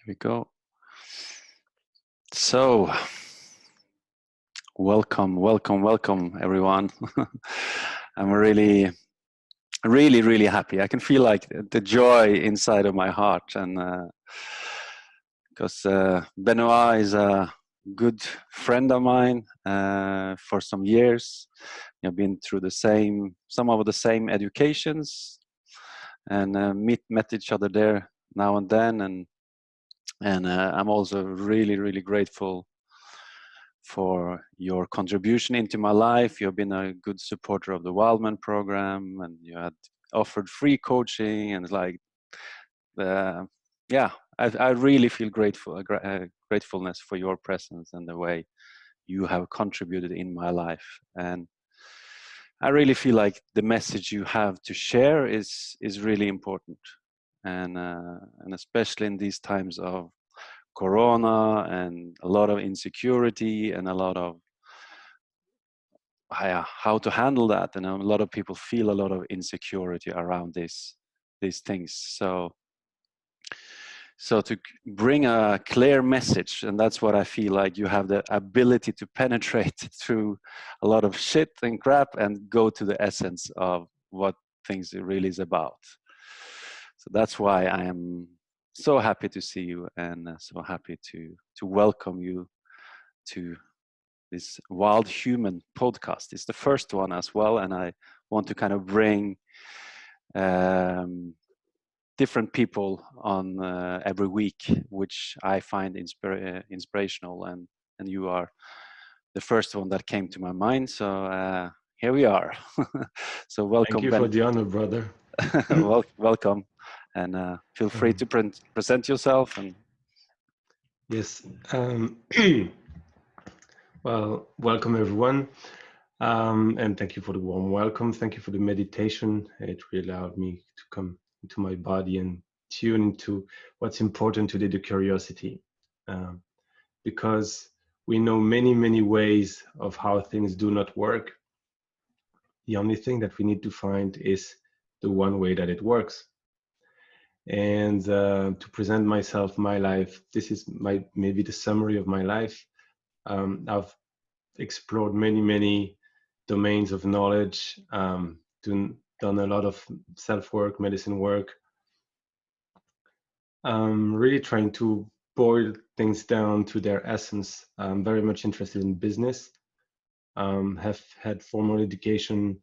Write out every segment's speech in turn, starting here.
Here we go. So, welcome, everyone. I'm really happy. I can feel like the joy inside of my heart, and because Benoit is a good friend of mine for some years. We've been through some of the same educations, and met each other there now and then, and I'm also really grateful for your contribution into my life. You've been a good supporter of the Wildman program, and you had offered free coaching, and like, I really feel gratefulness for your presence and the way you have contributed in my life. And I really feel like the message you have to share is really important, and especially in these times of Corona and a lot of insecurity and a lot of how to handle that. And a lot of people feel a lot of insecurity around these things. So to bring a clear message, and that's what I feel like you have the ability to penetrate through a lot of shit and crap and go to the essence of what things really is about. So that's why I am so happy to see you, and so happy to welcome you to this Wild Human podcast. It's the first one as well, and I want to kind of bring different people on every week, which I find inspirational, and you are the first one that came to my mind. So here we are. So welcome. Thank you for the honor, brother. Welcome, and feel free to present yourself. And yes, well, welcome everyone, and thank you for the warm welcome. Thank you for the meditation. It really allowed me to come into my body and tune into what's important today, the curiosity, because we know many ways of how things do not work. The only thing that we need to find is the one way that it works. And to present myself, my life, this is maybe the summary of my life. I've explored many domains of knowledge, done a lot of self-work, medicine work, really trying to boil things down to their essence. I'm very much interested in business, have had formal education,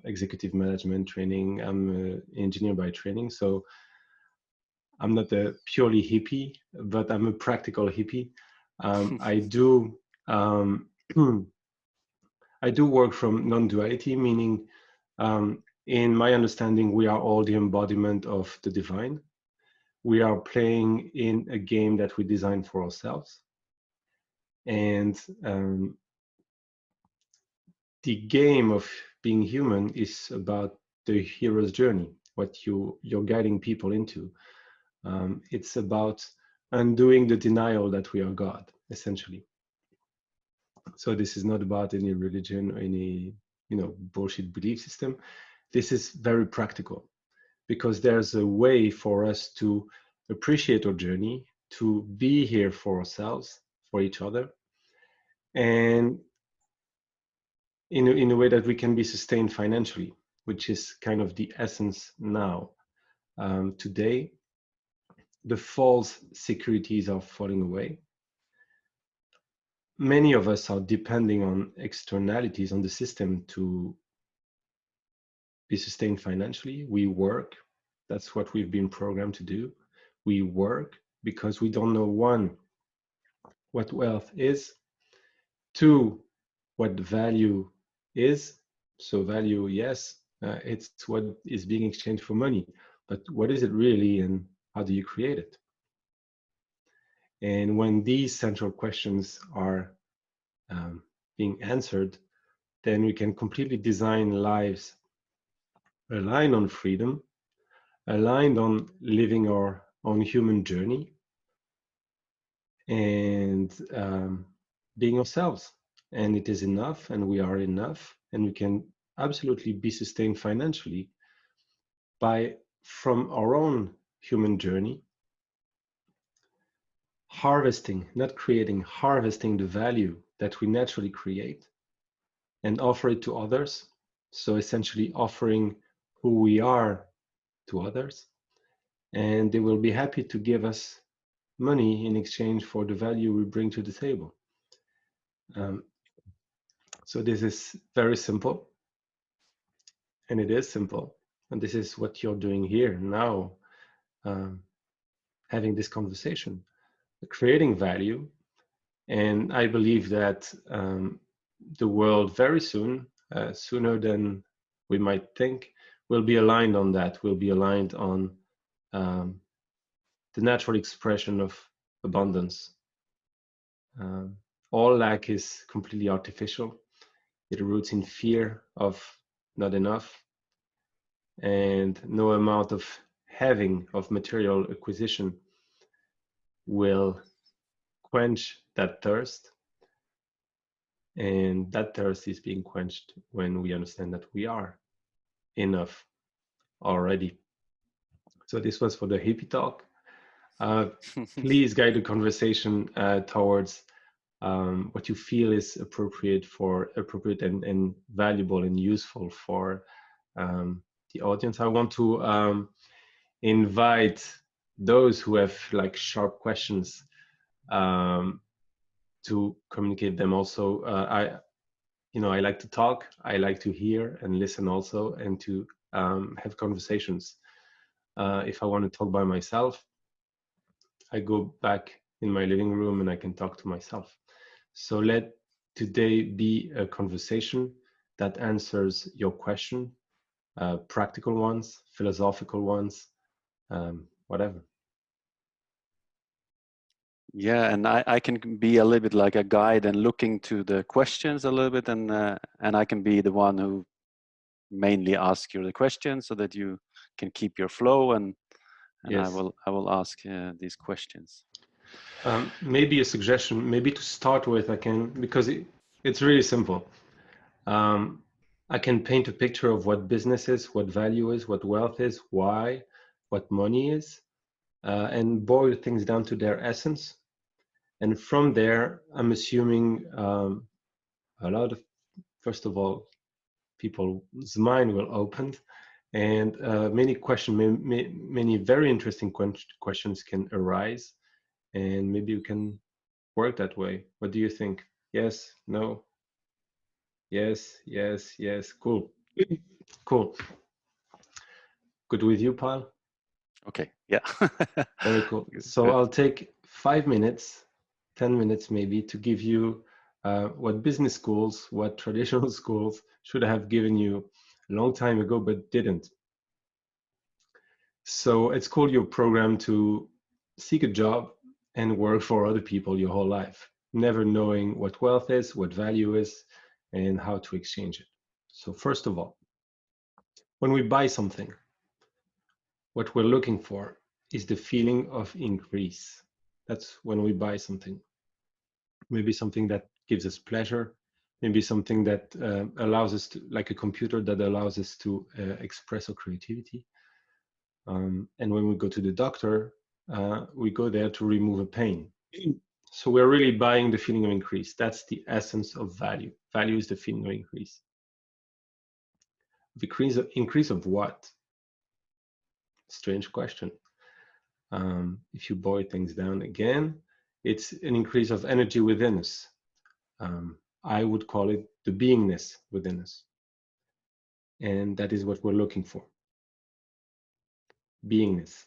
executive management training. I'm an engineer by training, so I'm not a purely hippie, but I'm a practical hippie. I do I do work from non-duality, meaning in my understanding, we are all the embodiment of the divine. We are playing in a game that we design for ourselves. And the game of being human is about the hero's journey, what you're guiding people into. It's about undoing the denial that we are God, essentially. So this is not about any religion or any bullshit belief system. This is very practical, because there's a way for us to appreciate our journey, to be here for ourselves, for each other, and in a way that we can be sustained financially, which is kind of the essence now. Today, the false securities are falling away. Many of us are depending on externalities, on the system, to be sustained financially. We work. That's what we've been programmed to do. We work because we don't know, one, what wealth is, two, what value is. So value, yes, it's what is being exchanged for money, but what is it really, and how do you create it? And when these central questions are being answered, then we can completely design lives aligned on freedom, aligned on living our own human journey, and being ourselves. And it is enough, and we are enough, and we can absolutely be sustained financially from our own human journey, harvesting, not creating, harvesting the value that we naturally create and offer it to others. So essentially offering who we are to others, and they will be happy to give us money in exchange for the value we bring to the table. So this is very simple, and it is simple. And this is what you're doing here now, having this conversation, creating value. And I believe that the world very soon, sooner than we might think, will be aligned on that, will be aligned on the natural expression of abundance. All lack is completely artificial. It roots in fear of not enough, and no amount of having, of material acquisition, will quench that thirst. And that thirst is being quenched when we understand that we are enough already. So this was for the hippie talk. Please guide the conversation towards what you feel is appropriate and valuable and useful for the audience. I want to invite those who have like sharp questions to communicate them also. I like to talk, I like to hear and listen also, and to have conversations. If I want to talk by myself, I go back in my living room and I can talk to myself. So let today be a conversation that answers your question, practical ones, philosophical ones, whatever. Yeah, and I can be a little bit like a guide and looking to the questions a little bit, and I can be the one who mainly ask you the questions so that you can keep your flow, and yes. I will ask these questions. Maybe a suggestion, maybe to start with, I can, because it's really simple. I can paint a picture of what business is, what value is, what wealth is, why, what money is, and boil things down to their essence. And from there, I'm assuming a lot of, first of all, people's mind will open, and many very interesting questions can arise, and maybe you can work that way. What do you think? Yes, no? Yes, yes, yes. Cool. Cool. Good with you, Paul? Okay, yeah. Very cool. So good. I'll take 5 minutes, 10 minutes maybe, to give you what business schools, what traditional schools should have given you a long time ago, but didn't. So it's called your program to seek a job and work for other people your whole life, never knowing what wealth is, what value is, and how to exchange it. So first of all, when we buy something, what we're looking for is the feeling of increase. That's when we buy something. Maybe something that gives us pleasure, maybe something that allows us to, like a computer that allows us to express our creativity. And when we go to the doctor, we go there to remove a pain. So we're really buying the feeling of increase. That's the essence of value. Value is the feeling of increase. Increase of what? Strange question. If you boil things down again, it's an increase of energy within us. I would call it the beingness within us. And that is what we're looking for. Beingness.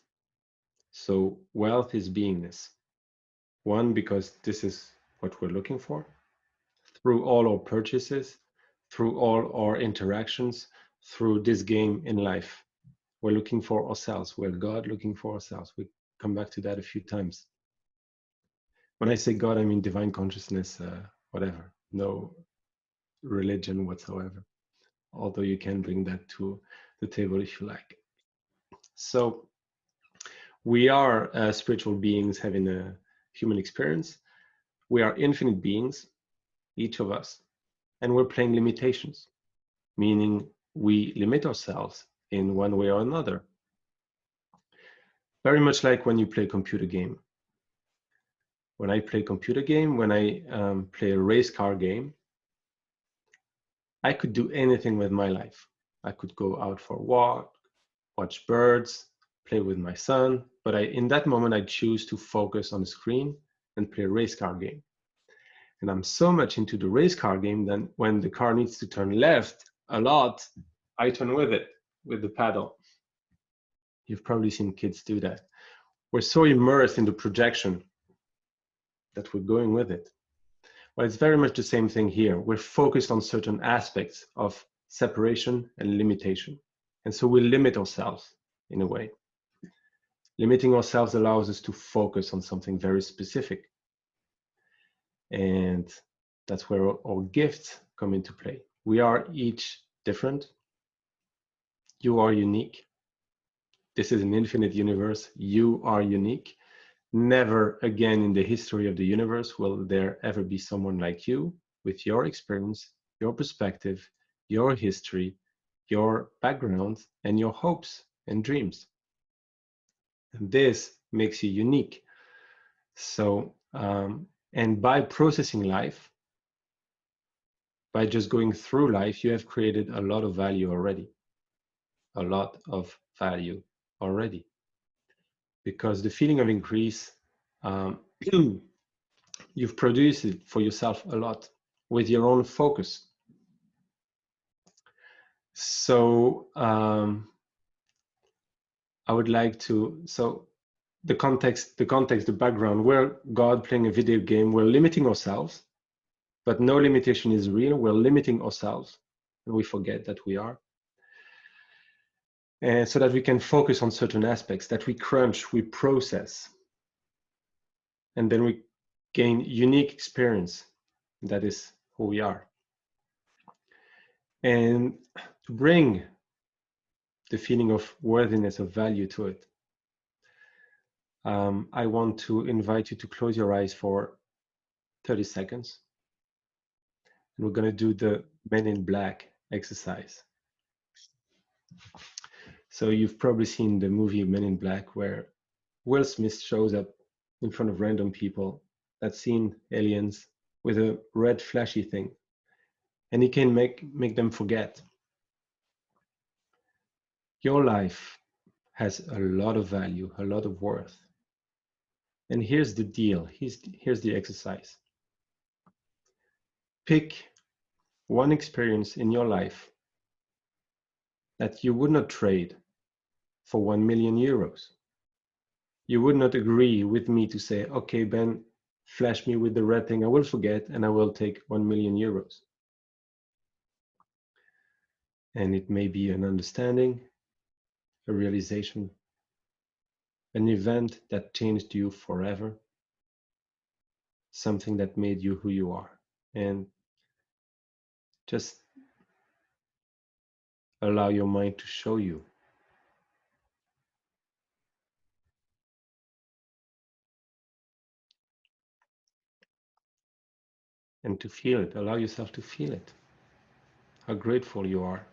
So wealth is beingness. One, because this is what we're looking for. Through all our purchases, through all our interactions, through this game in life, we're looking for ourselves. We're God looking for ourselves. We come back to that a few times. When I say God, I mean divine consciousness, whatever, no religion whatsoever. Although you can bring that to the table if you like. So we are spiritual beings having a human experience. We are infinite beings, each of us, and we're playing limitations, meaning we limit ourselves in one way or another. Very much like when you play a computer game. when I play a computer game, when I play a race car game, I could do anything with my life. I could go out for a walk, watch birds, play with my son, but in that moment, I choose to focus on the screen and play a race car game. And I'm so much into the race car game that when the car needs to turn left a lot, I turn with it, with the paddle. You've probably seen kids do that. We're so immersed in the projection that we're going with it. Well, it's very much the same thing here. We're focused on certain aspects of separation and limitation. And so we limit ourselves in a way. Limiting ourselves allows us to focus on something very specific. And that's where our gifts come into play. We are each different. You are unique. This is an infinite universe. You are unique. Never again in the history of the universe will there ever be someone like you with your experience, your perspective, your history, your background, and your hopes and dreams. And this makes you unique. So, and by processing life, by just going through life, you have created a lot of value already. A lot of value already. Because the feeling of increase, you've produced it for yourself a lot with your own focus. So I would like to, so the context, the background, we're God playing a video game, we're limiting ourselves, but no limitation is real. We're limiting ourselves and we forget that we are. And so that we can focus on certain aspects that we crunch, we process, and then we gain unique experience. That is who we are. And to bring the feeling of worthiness, of value to it, I want to invite you to close your eyes for 30 seconds. And we're going to do the Men in Black exercise. So you've probably seen the movie Men in Black, where Will Smith shows up in front of random people that seen aliens with a red flashy thing, and he can make them forget. Your life has a lot of value, a lot of worth. And here's the deal, here's the exercise. Pick one experience in your life that you would not trade for 1 million euros. You would not agree with me to say, okay, Ben, flash me with the red thing, I will forget, and I will take 1 million euros. And it may be an understanding, a realization, an event that changed you forever, something that made you who you are. And just allow your mind to show you. And to feel it, allow yourself to feel it. How grateful you are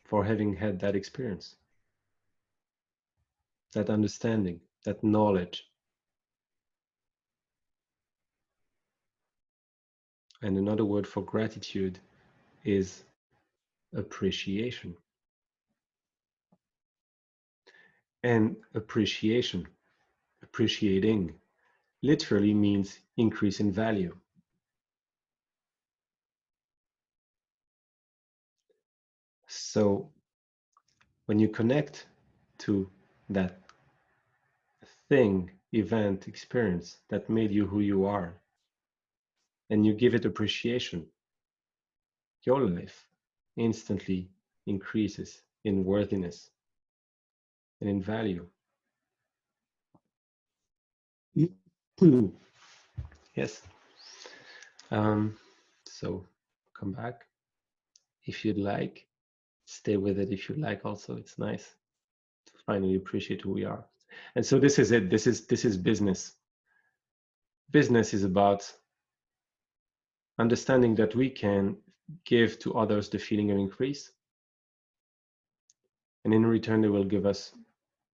for having had that experience, that understanding, that knowledge. And another word for gratitude is appreciation. And appreciation, appreciating, literally means increase in value. So when you connect to that thing, event, experience that made you who you are, and you give it appreciation, your life instantly increases in worthiness and in value. Yes. So come back if you'd like. Stay with it if you'd like. Also, it's nice to finally appreciate who we are. And so this is it. This is business. Business is about understanding that we can give to others the feeling of increase, and in return they will give us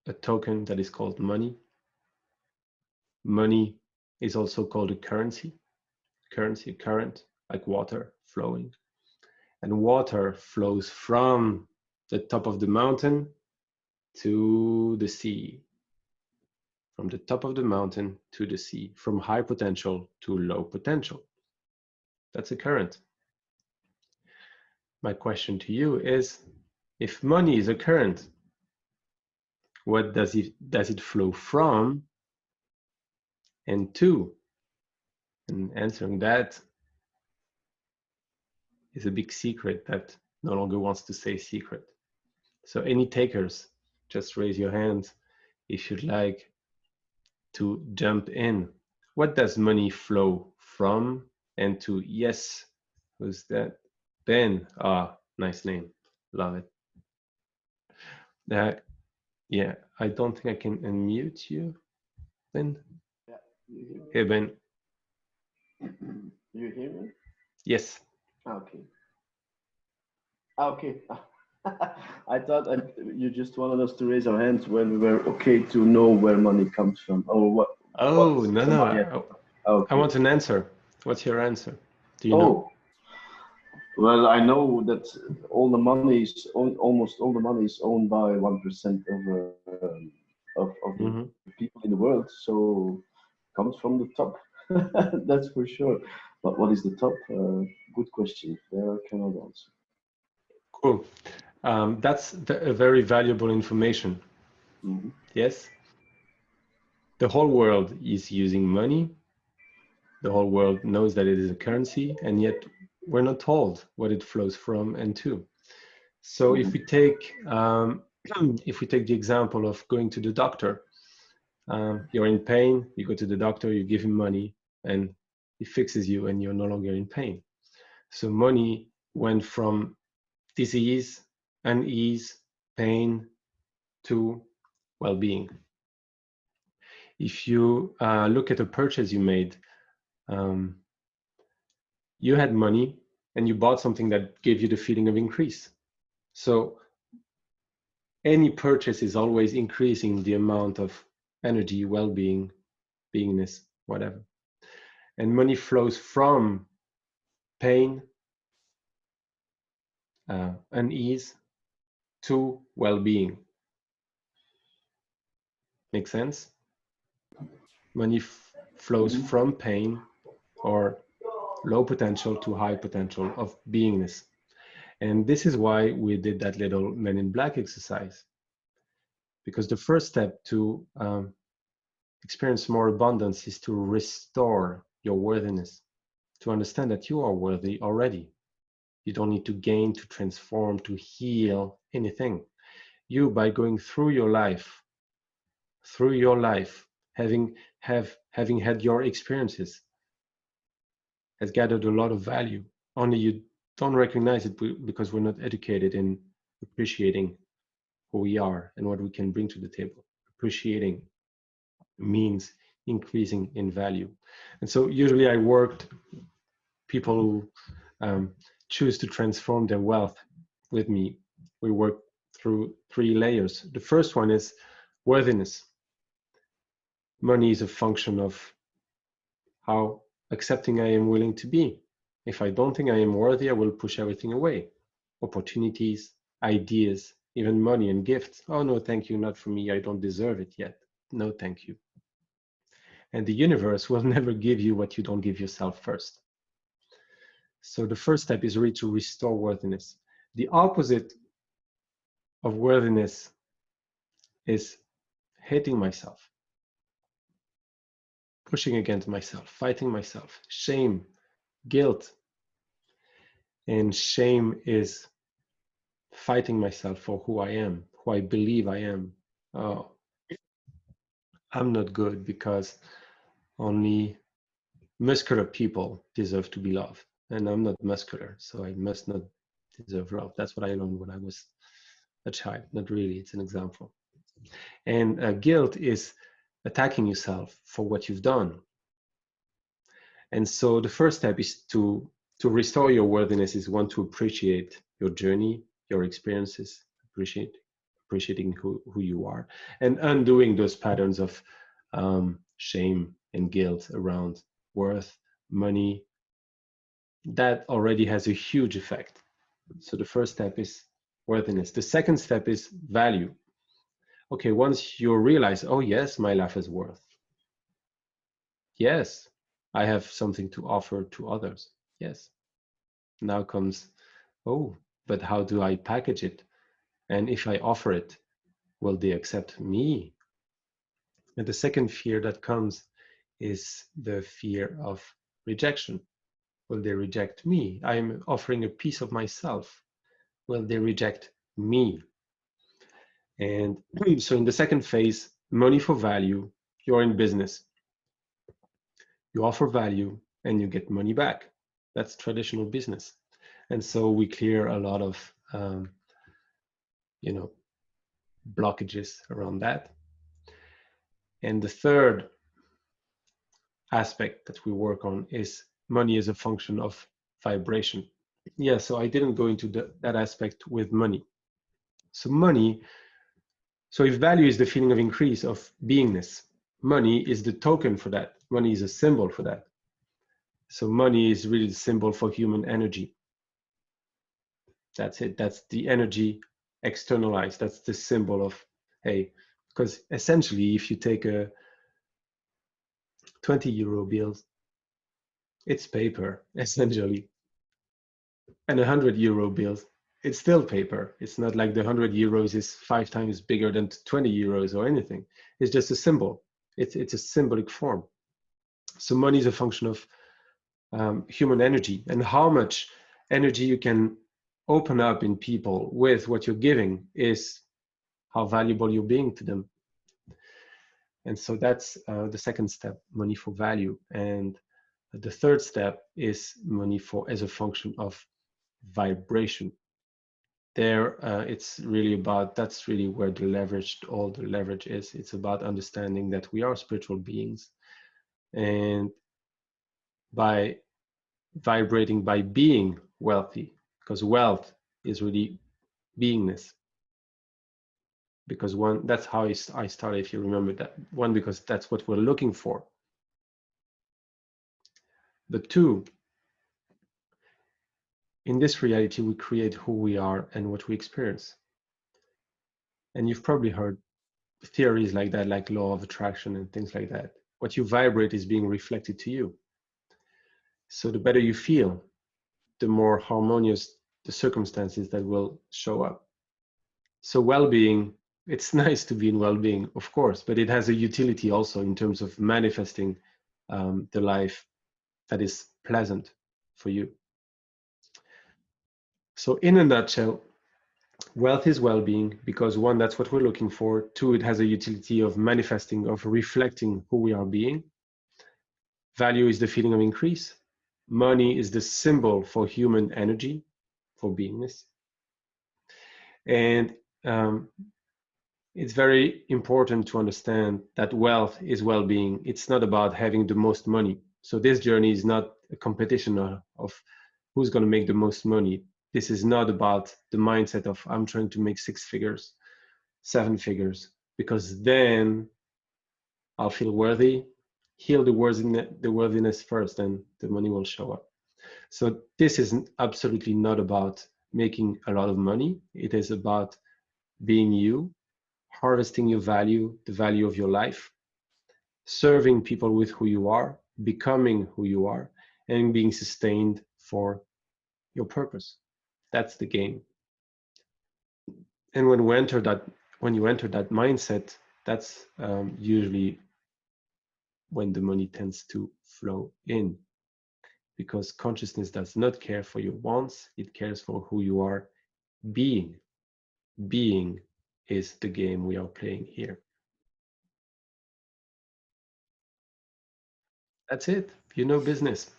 a token that is called money, money is also called a currency, a current, like water flowing. And water flows from the top of the mountain to the sea, from the top of the mountain to the sea, from high potential to low potential. That's a current. My question to you is, if money is a current, what does it flow from and to? And answering that is a big secret that no longer wants to say secret. So any takers, just raise your hand if you'd like to jump in. What does money flow from and to? Yes, who's that? Ben. Ah, nice name. Love it. Yeah, I don't think I can unmute you, Ben. Yeah, you hear me? Hey, Ben. You hear me? Yes. Okay. Okay. I thought you just wanted us to raise our hands when we were okay to know where money comes from or what. Oh, what no. yeah. Okay. I want an answer. What's your answer? Do you Oh, know? well, I know that all the money is almost all the money is owned by 1% of the people in the world. So comes from the top. That's for sure. But what is the top? Good question. There I cannot answer. Cool. That's a very valuable information. Mm-hmm. Yes. The whole world is using money. The whole world knows that it is a currency, and yet we're not told what it flows from and to. So Mm-hmm. if we take the example of going to the doctor, you're in pain, you go to the doctor, you give him money, and he fixes you, and you're no longer in pain. So money went from disease, unease, pain to well-being. If you look at a purchase you made, you had money and you bought something that gave you the feeling of increase. So any purchase is always increasing the amount of energy, well-being, beingness, whatever. And money flows from pain, unease, to well-being. Make sense? Money flows from pain or low potential to high potential of beingness. And this is why we did that little Men in Black exercise. Because the first step to experience more abundance is to restore your worthiness, to understand that you are worthy already. You don't need to gain, to transform, to heal anything. You, by going through your life, having had your experiences, has gathered a lot of value. Only you don't recognize it because we're not educated in appreciating who we are and what we can bring to the table. Appreciating means increasing in value. And so usually I worked people who choose to transform their wealth with me. We work through 3 layers. The first one is worthiness. Money is a function of how accepting I am willing to be. If I don't think I am worthy, I will push everything away. Opportunities, ideas, even money and gifts. Oh, no, thank you, not for me. I don't deserve it yet. No, thank you. And the universe will never give you what you don't give yourself first. So the first step is really to restore worthiness. The opposite of worthiness is hating myself, pushing against myself, fighting myself, shame, guilt. And shame is fighting myself for who I am, who I believe I am. Oh, I'm not good because only muscular people deserve to be loved. And I'm not muscular, so I must not deserve love. That's what I learned when I was a child. Not really, it's an example. And guilt is attacking yourself for what you've done. And so the first step is to restore your worthiness is one, to appreciate your journey, your experiences, appreciating who you are, and undoing those patterns of shame and guilt around worth, money, that already has a huge effect. So the first step is worthiness. The second step is value. Okay, once you realize, oh yes, my life is worth. Yes, I have something to offer to others. Yes. Now comes, oh, but how do I package it? And if I offer it, will they accept me? And the second fear that comes is the fear of rejection. Will they reject me? I'm offering a piece of myself. Will they reject me? And so in the second phase, money for value, you're in business. You offer value and you get money back. That's traditional business. And so we clear a lot of, blockages around that. And the third aspect that we work on is money as a function of vibration. Yeah, so I didn't go into that aspect with money. So money, so if value is the feeling of increase of beingness, money is the token for that. Money is a symbol for that. So money is really the symbol for human energy. That's it. That's the energy externalized. That's the symbol of, hey, because essentially if you take a 20 euro bill, it's paper, essentially. And 100 euro bills, it's still paper. It's not like the 100 euros is 5 times bigger than 20 euros or anything. It's just a symbol. It's a symbolic form. So money is a function of human energy, and how much energy you can open up in people with what you're giving is how valuable you're being to them. And so that's the second step, money for value. And the third step is money for as a function of vibration. There, it's really about, that's really where all the leverage is. It's about understanding that we are spiritual beings, and by vibrating, by being wealthy, because wealth is really beingness. Because one, that's how I started, if you remember that. One, because that's what we're looking for. But two, in this reality, we create who we are and what we experience. And you've probably heard theories like that, like law of attraction and things like that. What you vibrate is being reflected to you. So the better you feel, the more harmonious the circumstances that will show up. So well-being, it's nice to be in well-being, of course, but it has a utility also in terms of manifesting the life that is pleasant for you. So in a nutshell, wealth is well-being because one, that's what we're looking for. Two, it has a utility of manifesting, of reflecting who we are being. Value is the feeling of increase. Money is the symbol for human energy, for beingness. And it's very important to understand that wealth is well-being. It's not about having the most money. So this journey is not a competition of who's going to make the most money. This is not about the mindset of I'm trying to make 6 figures, 7 figures, because then I'll feel worthy. Heal the worthiness first, and the money will show up. So this is absolutely not about making a lot of money. It is about being you, harvesting your value, the value of your life, serving people with who you are, becoming who you are, and being sustained for your purpose. That's the game. And when you enter that mindset, that's usually when the money tends to flow in, because consciousness does not care for your wants, it cares for who you are being. Being is the game we are playing here. That's it. You know business.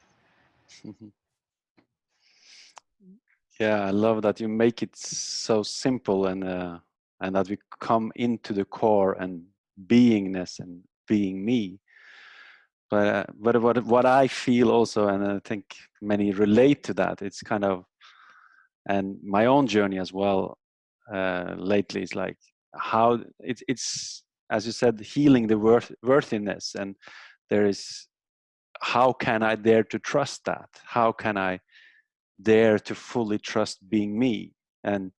Yeah, I love that you make it so simple, and that we come into the core and beingness and being me. But what I feel also, and I think many relate to that, it's kind of, and my own journey as well lately is like how it's as you said, healing the worthiness. And there is, how can I dare to trust that? How can I dare to fully trust being me? And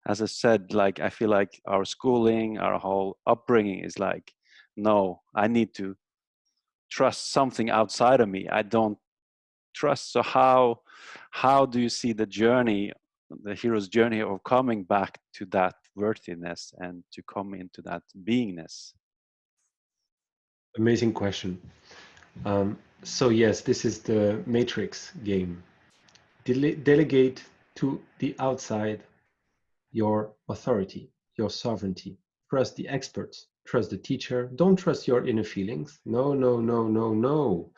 as I said, like, I feel like our schooling, our whole upbringing is like, no, I need to trust something outside of me. I don't trust. So how do you see the journey, the hero's journey of coming back to that worthiness and to come into that beingness? Amazing question. So yes, this is the matrix game. Delegate to the outside your authority, your sovereignty. Trust the experts, trust the teacher. Don't trust your inner feelings. No, no, no, no, no.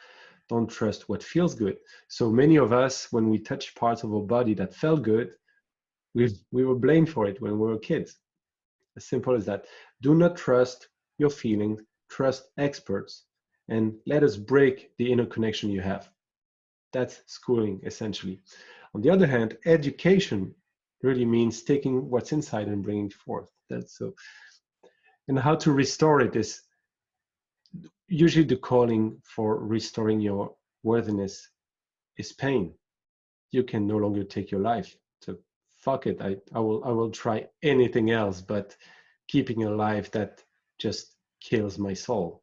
Don't trust what feels good. So many of us, when we touch parts of our body that felt good, we were blamed for it when we were kids. As simple as that. Do not trust your feelings, trust experts, and let us break the inner connection you have. That's schooling, essentially. On the other hand, education really means taking what's inside and bringing it forth. That's so. And how to restore it is usually the calling for restoring your worthiness is pain. You can no longer take your life. So fuck it. I will try anything else, but keeping a life that just kills my soul.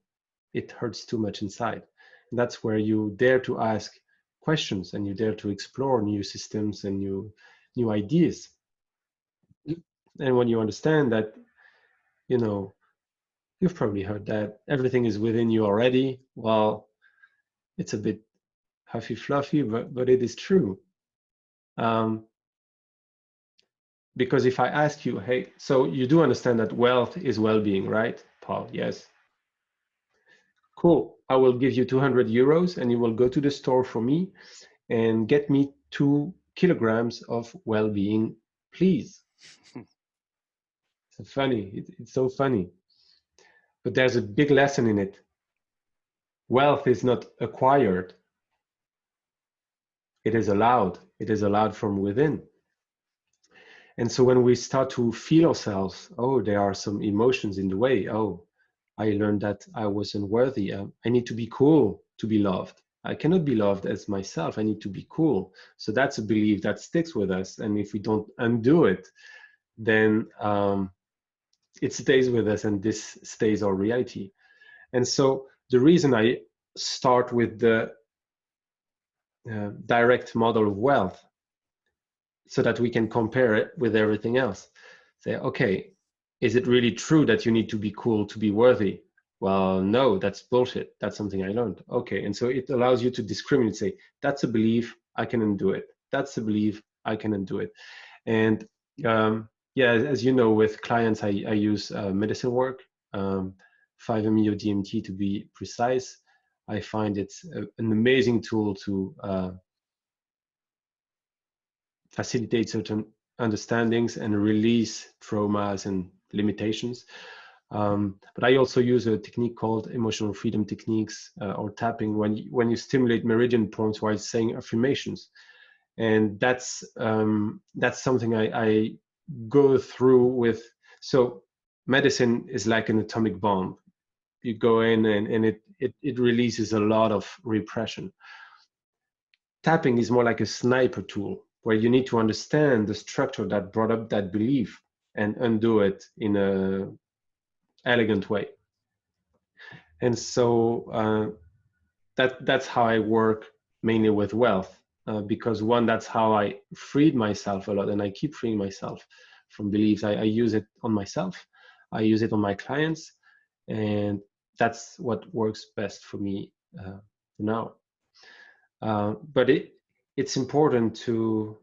It hurts too much inside. And that's where you dare to ask questions and you dare to explore new systems and new ideas. And when you understand that, you know, you've probably heard that everything is within you already. Well, it's a bit huffy fluffy, but it is true. Because if I ask you, hey, so you do understand that wealth is well-being, right, Paul? Yes. Cool. I will give you 200 euros and you will go to the store for me and get me 2 kilograms of well-being, please. It's funny. It's so funny. But there's a big lesson in it. Wealth is not acquired. It is allowed. It is allowed from within. And so when we start to feel ourselves, oh, there are some emotions in the way. Oh, I learned that I was unworthy. I need to be cool to be loved. I cannot be loved as myself. I need to be cool. So that's a belief that sticks with us. And if we don't undo it, then it stays with us and this stays our reality. And so the reason I start with the direct model of wealth, so that we can compare it with everything else. Say, okay, is it really true that you need to be cool to be worthy? Well, no, that's bullshit. That's something I learned. Okay, and so it allows you to discriminate, say, that's a belief, I can undo it. That's a belief, I can undo it. And yeah, as you know, with clients, I use medicine work, 5-MeO DMT to be precise. I find it's an amazing tool to facilitate certain understandings and release traumas and limitations. But I also use a technique called emotional freedom techniques or tapping when you stimulate meridian points while saying affirmations. And that's something I go through with. So medicine is like an atomic bomb. You go in and it releases a lot of repression. Tapping is more like a sniper tool, where you need to understand the structure that brought up that belief and undo it in a elegant way. And so that's how I work mainly with wealth, because one, that's how I freed myself a lot, and I keep freeing myself from beliefs. I use it on myself, I use it on my clients, and that's what works best for me now. But it's important to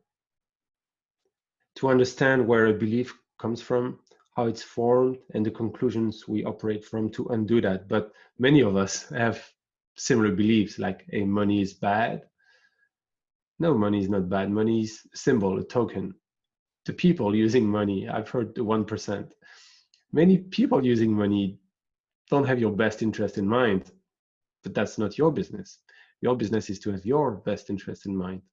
understand where a belief comes from, how it's formed, and the conclusions we operate from to undo that. But many of us have similar beliefs, like, hey, money is bad. No, money is not bad. Money is a symbol, a token. The people using money, I've heard the 1%. Many people using money don't have your best interest in mind, but that's not your business. Your business is to have your best interest in mind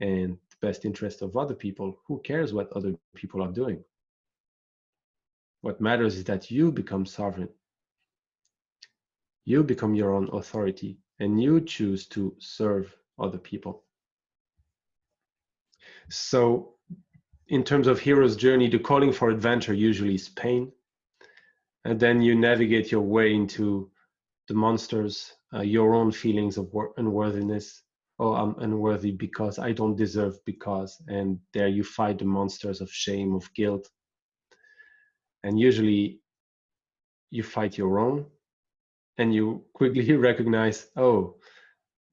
and the best interest of other people. Who cares what other people are doing? What matters is that you become sovereign, You become your own authority and you choose to serve other people. So in terms of hero's journey, the calling for adventure usually is pain. And then you navigate your way into the monsters, your own feelings of unworthiness. Oh, I'm unworthy because I don't deserve because, and there you fight the monsters of shame, of guilt. And usually you fight your own and you quickly recognize, oh,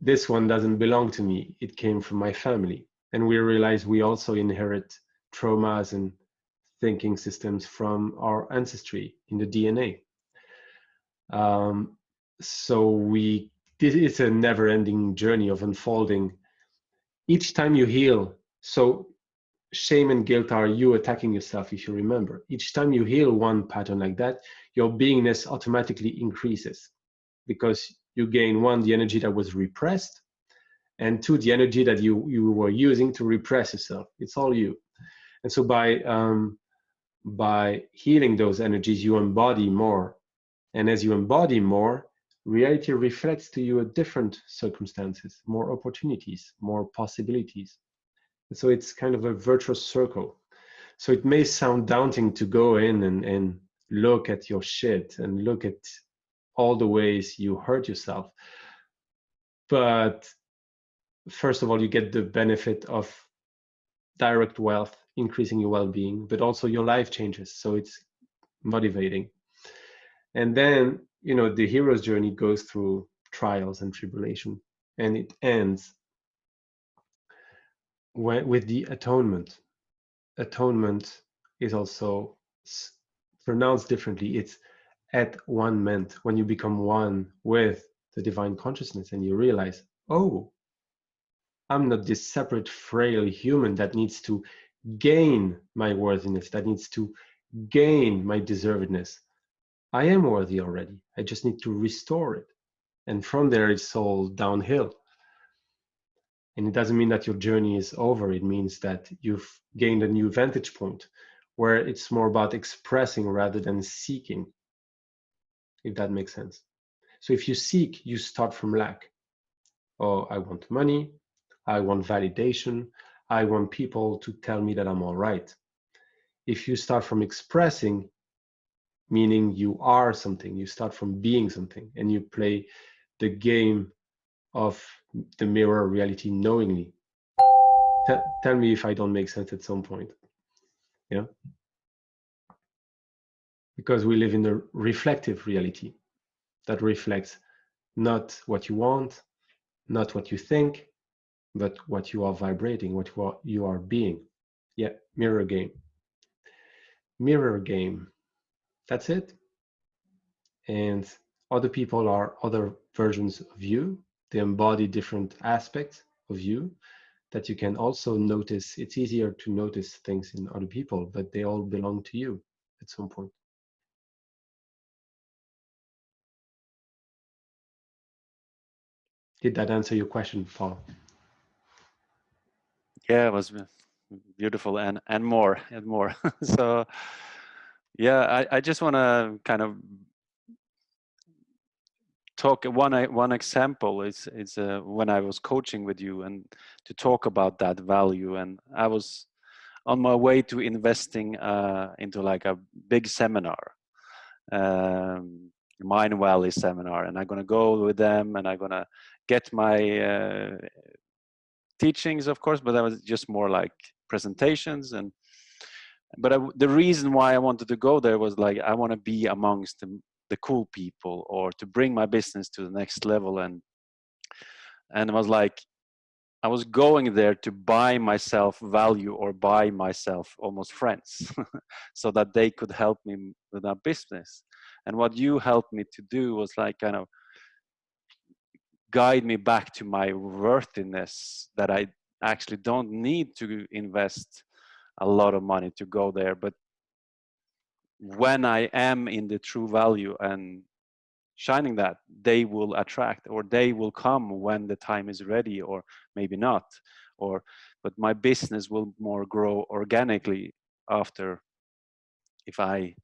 this one doesn't belong to me. It came from my family. And we realize we also inherit traumas and thinking systems from our ancestry in the DNA. So it's a never-ending journey of unfolding. Each time you heal, so shame and guilt are you attacking yourself, if you remember. Each time you heal one pattern like that, your beingness automatically increases because you gain, one, the energy that was repressed, and two, the energy that you were using to repress yourself. It's all you. And so by healing those energies, you embody more. And as you embody more, reality reflects to you a different circumstances, more opportunities, more possibilities. And so it's kind of a virtuous circle. So it may sound daunting to go in and look at your shit and look at all the ways you hurt yourself. But first of all, you get the benefit of direct wealth, increasing your well-being, but also your life changes. So it's motivating. And then, you know, the hero's journey goes through trials and tribulation, and it ends with the atonement. Atonement is also pronounced differently. It's at one ment, when you become one with the divine consciousness and you realize, oh, I'm not this separate, frail human that needs to gain my worthiness, that needs to gain my deservedness. I am worthy already. I just need to restore it. And from there, it's all downhill. And it doesn't mean that your journey is over. It means that you've gained a new vantage point where it's more about expressing rather than seeking, if that makes sense. So if you seek, you start from lack. Oh, I want money. I want validation. I want people to tell me that I'm all right. If you start from expressing, meaning you are something, you start from being something, and you play the game of the mirror reality knowingly. Tell me if I don't make sense at some point. Yeah, because we live in a reflective reality that reflects not what you want, not what you think, but what you are vibrating, what you are being. Yeah, mirror game. Mirror game. That's it. And other people are other versions of you. They embody different aspects of you that you can also notice. It's easier to notice things in other people, but they all belong to you at some point. Did that answer your question, Paul? Yeah, it was beautiful and more. So yeah, I just want to kind of talk one example is when I was coaching with you and to talk about that value, and I was on my way to investing into like a big seminar, Mind Valley seminar, and I'm gonna go with them and I'm gonna get my teachings, of course, but that was just more like presentations. And but the reason why I wanted to go there was like I want to be amongst the cool people, or to bring my business to the next level. And it was like I was going there to buy myself value, or buy myself almost friends so that they could help me with our business. And what you helped me to do was like kind of guide me back to my worthiness, that I actually don't need to invest a lot of money to go there. But when I am in the true value and shining that, they will attract, or they will come when the time is ready, or maybe not, but my business will more grow organically after, if I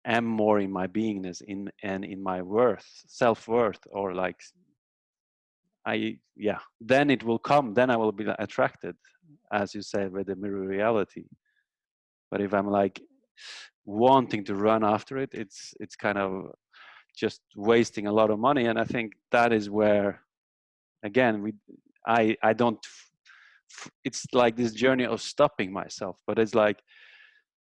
am more in my beingness and in my self-worth, or like then it will come, then I will be attracted, as you say, with the mirror reality. But if I'm like wanting to run after it, it's kind of just wasting a lot of money. And I think that is where, again, I don't, it's like this journey of stopping myself, but it's like,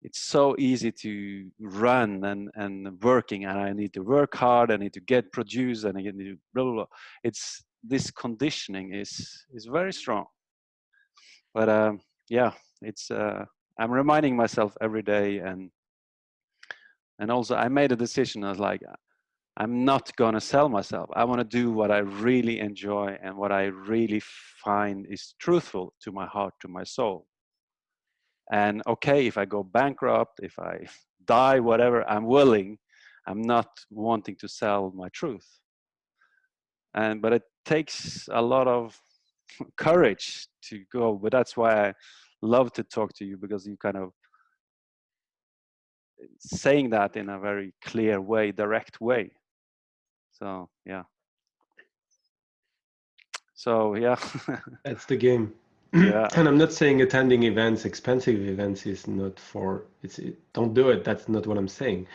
it's so easy to run and working, and I need to work hard, I need to get produced, and I need to blah, blah, blah. It's, this conditioning is very strong. But yeah, it's, I'm reminding myself every day, and also I made a decision. I was like, I'm not going to sell myself. I want to do what I really enjoy and what I really find is truthful to my heart, to my soul. And okay, if I go bankrupt, if I die, whatever, I'm willing. I'm not wanting to sell my truth. But it takes a lot of courage to go. But that's why I love to talk to you, because you kind of saying that in a very clear way, direct way. So yeah. So yeah. That's the game. Yeah. And I'm not saying attending events, expensive events, is not for don't do it. That's not what I'm saying.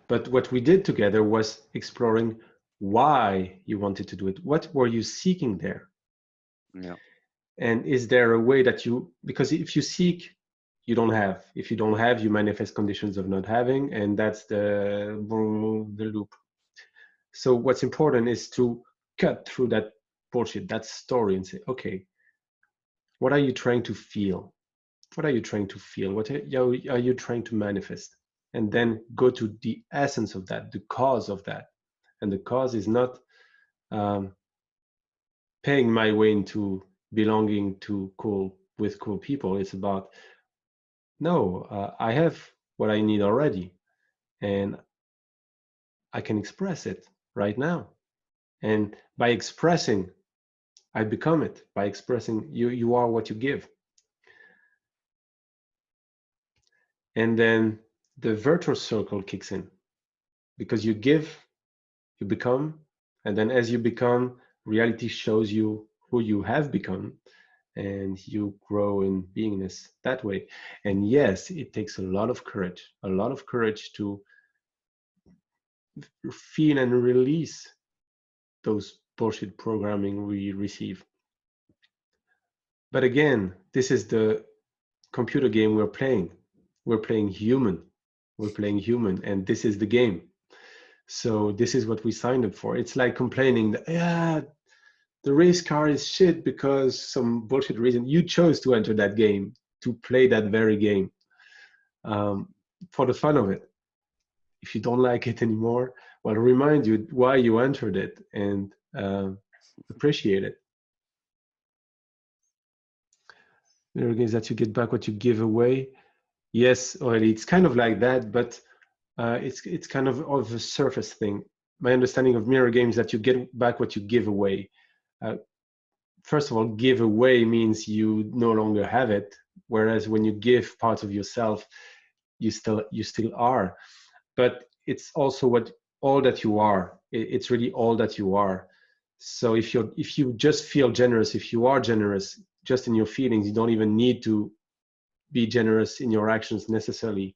But what we did together was exploring why you wanted to do it. What were you seeking there? Yeah. And is there a way that because if you seek, you don't have. If you don't have, you manifest conditions of not having, and that's the loop. So what's important is to cut through that bullshit, that story, and say, okay, what are you trying to feel? What are you trying to feel? What are you trying to manifest? And then go to the essence of that, the cause of that. And the cause is not paying my way into belonging to cool people. It's about, no, I have what I need already, and I can express it right now. And by expressing, I become it. By expressing, you are what you give. And then the virtuous circle kicks in, because you give, you become, and then as you become, reality shows you who you have become, and you grow in beingness that way. And yes, it takes a lot of courage to feel and release those bullshit programming we receive. But again, this is the computer game we're playing. We're playing human. And this is the game. So this is what we signed up for. It's like complaining that, yeah, the race car is shit because some bullshit reason. You chose to enter that game, to play that very game, for the fun of it. If you don't like it anymore, well, remind you why you entered it, and appreciate it. Mirror games that you get back what you give away. Yes, Aurélie, it's kind of like that, but it's kind of a surface thing. My understanding of mirror games that you get back what you give away. First of all, give away means you no longer have it, whereas when you give parts of yourself, you still are. But it's also all that you are. It's really all that you are. So if you just feel generous, if you are generous just in your feelings, you don't even need to be generous in your actions necessarily.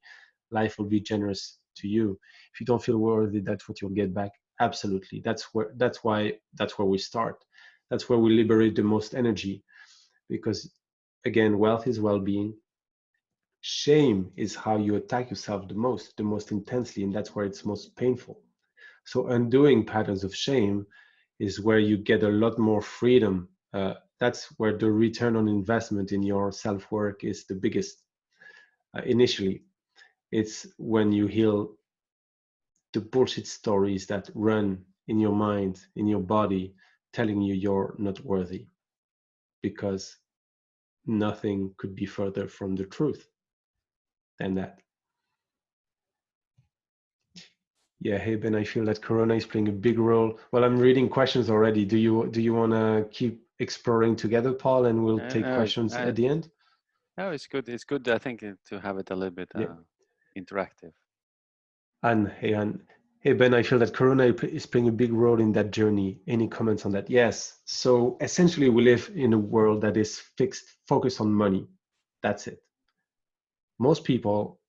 Life will be generous to you. If you don't feel worthy, that's what you'll get back. Absolutely. That's where we start. That's where we liberate the most energy, because again, wealth is well-being. Shame is how you attack yourself the most intensely, and that's where it's most painful. So undoing patterns of shame is where you get a lot more freedom. That's where the return on investment in your self-work is the biggest. Initially, it's when you heal the bullshit stories that run in your mind, in your body, telling you you're not worthy, because nothing could be further from the truth than that. Yeah, hey Ben, I feel that Corona is playing a big role. Well, I'm reading questions already. Do you want to keep exploring together, Paul, and we'll take questions at the end? No, it's good. It's good, I think, to have it a little bit interactive. Hey Ben, I feel that Corona is playing a big role in that journey. Any comments on that? Yes. So essentially, we live in a world that is focused on money. That's it. Most people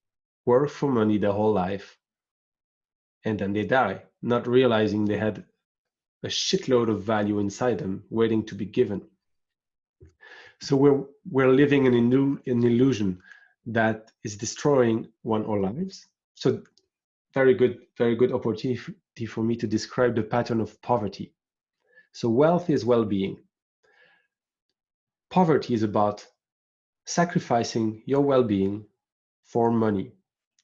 work for money their whole life, and then they die, not realizing they had a shitload of value inside them waiting to be given. So we're living in an illusion that is destroying our lives. So very good opportunity for me to describe the pattern of poverty. So wealth is well-being. Poverty is about sacrificing your well-being for money,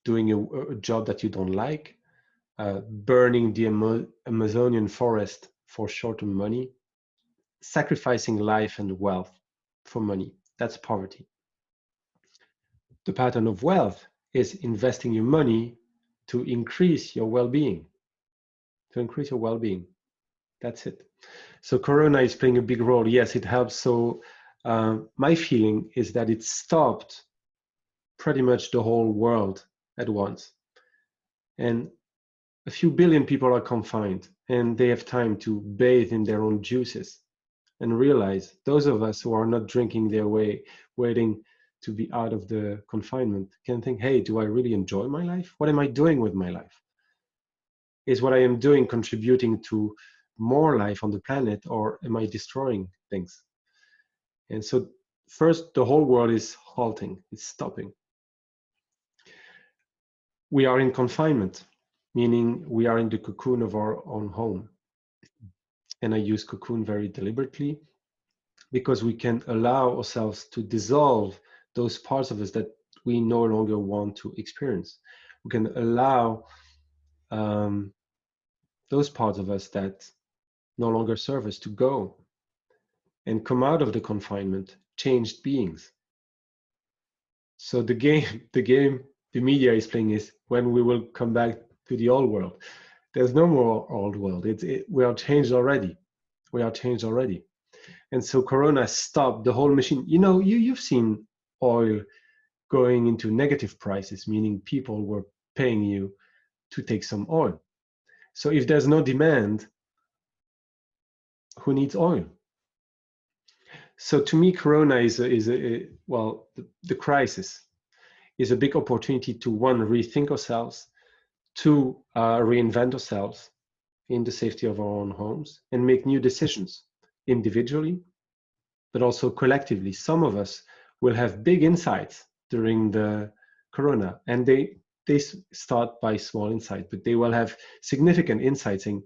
doing a job that you don't like, burning the Amazonian forest for short-term money, sacrificing life and wealth for money. That's poverty. The pattern of wealth is investing your money to increase your well-being. To increase your well-being. That's it. So Corona is playing a big role. Yes, it helps. So my feeling is that it stopped pretty much the whole world at once. And a few billion people are confined, and they have time to bathe in their own juices and realize, those of us who are not drinking their way, waiting to be out of the confinement, can think, hey, do I really enjoy my life? What am I doing with my life? Is what I am doing contributing to more life on the planet, or am I destroying things? And so first, the whole world is halting, it's stopping. We are in confinement, meaning we are in the cocoon of our own home. And I use cocoon very deliberately because we can allow ourselves to dissolve those parts of us that we no longer want to experience. We can allow those parts of us that no longer serve us to go and come out of the confinement changed beings. So the game the media is playing is when we will come back to the old world. There's no more old world. We are changed already. We are changed already. And so Corona stopped the whole machine. You know, you've seen oil going into negative prices, meaning people were paying you to take some oil. So if there's no demand, who needs oil? So to me, Corona is the crisis is a big opportunity to, one, rethink ourselves, two, reinvent ourselves in the safety of our own homes and make new decisions individually, but also collectively. Some of us will have big insights during the Corona, and they start by small insights, but they will have significant insights saying,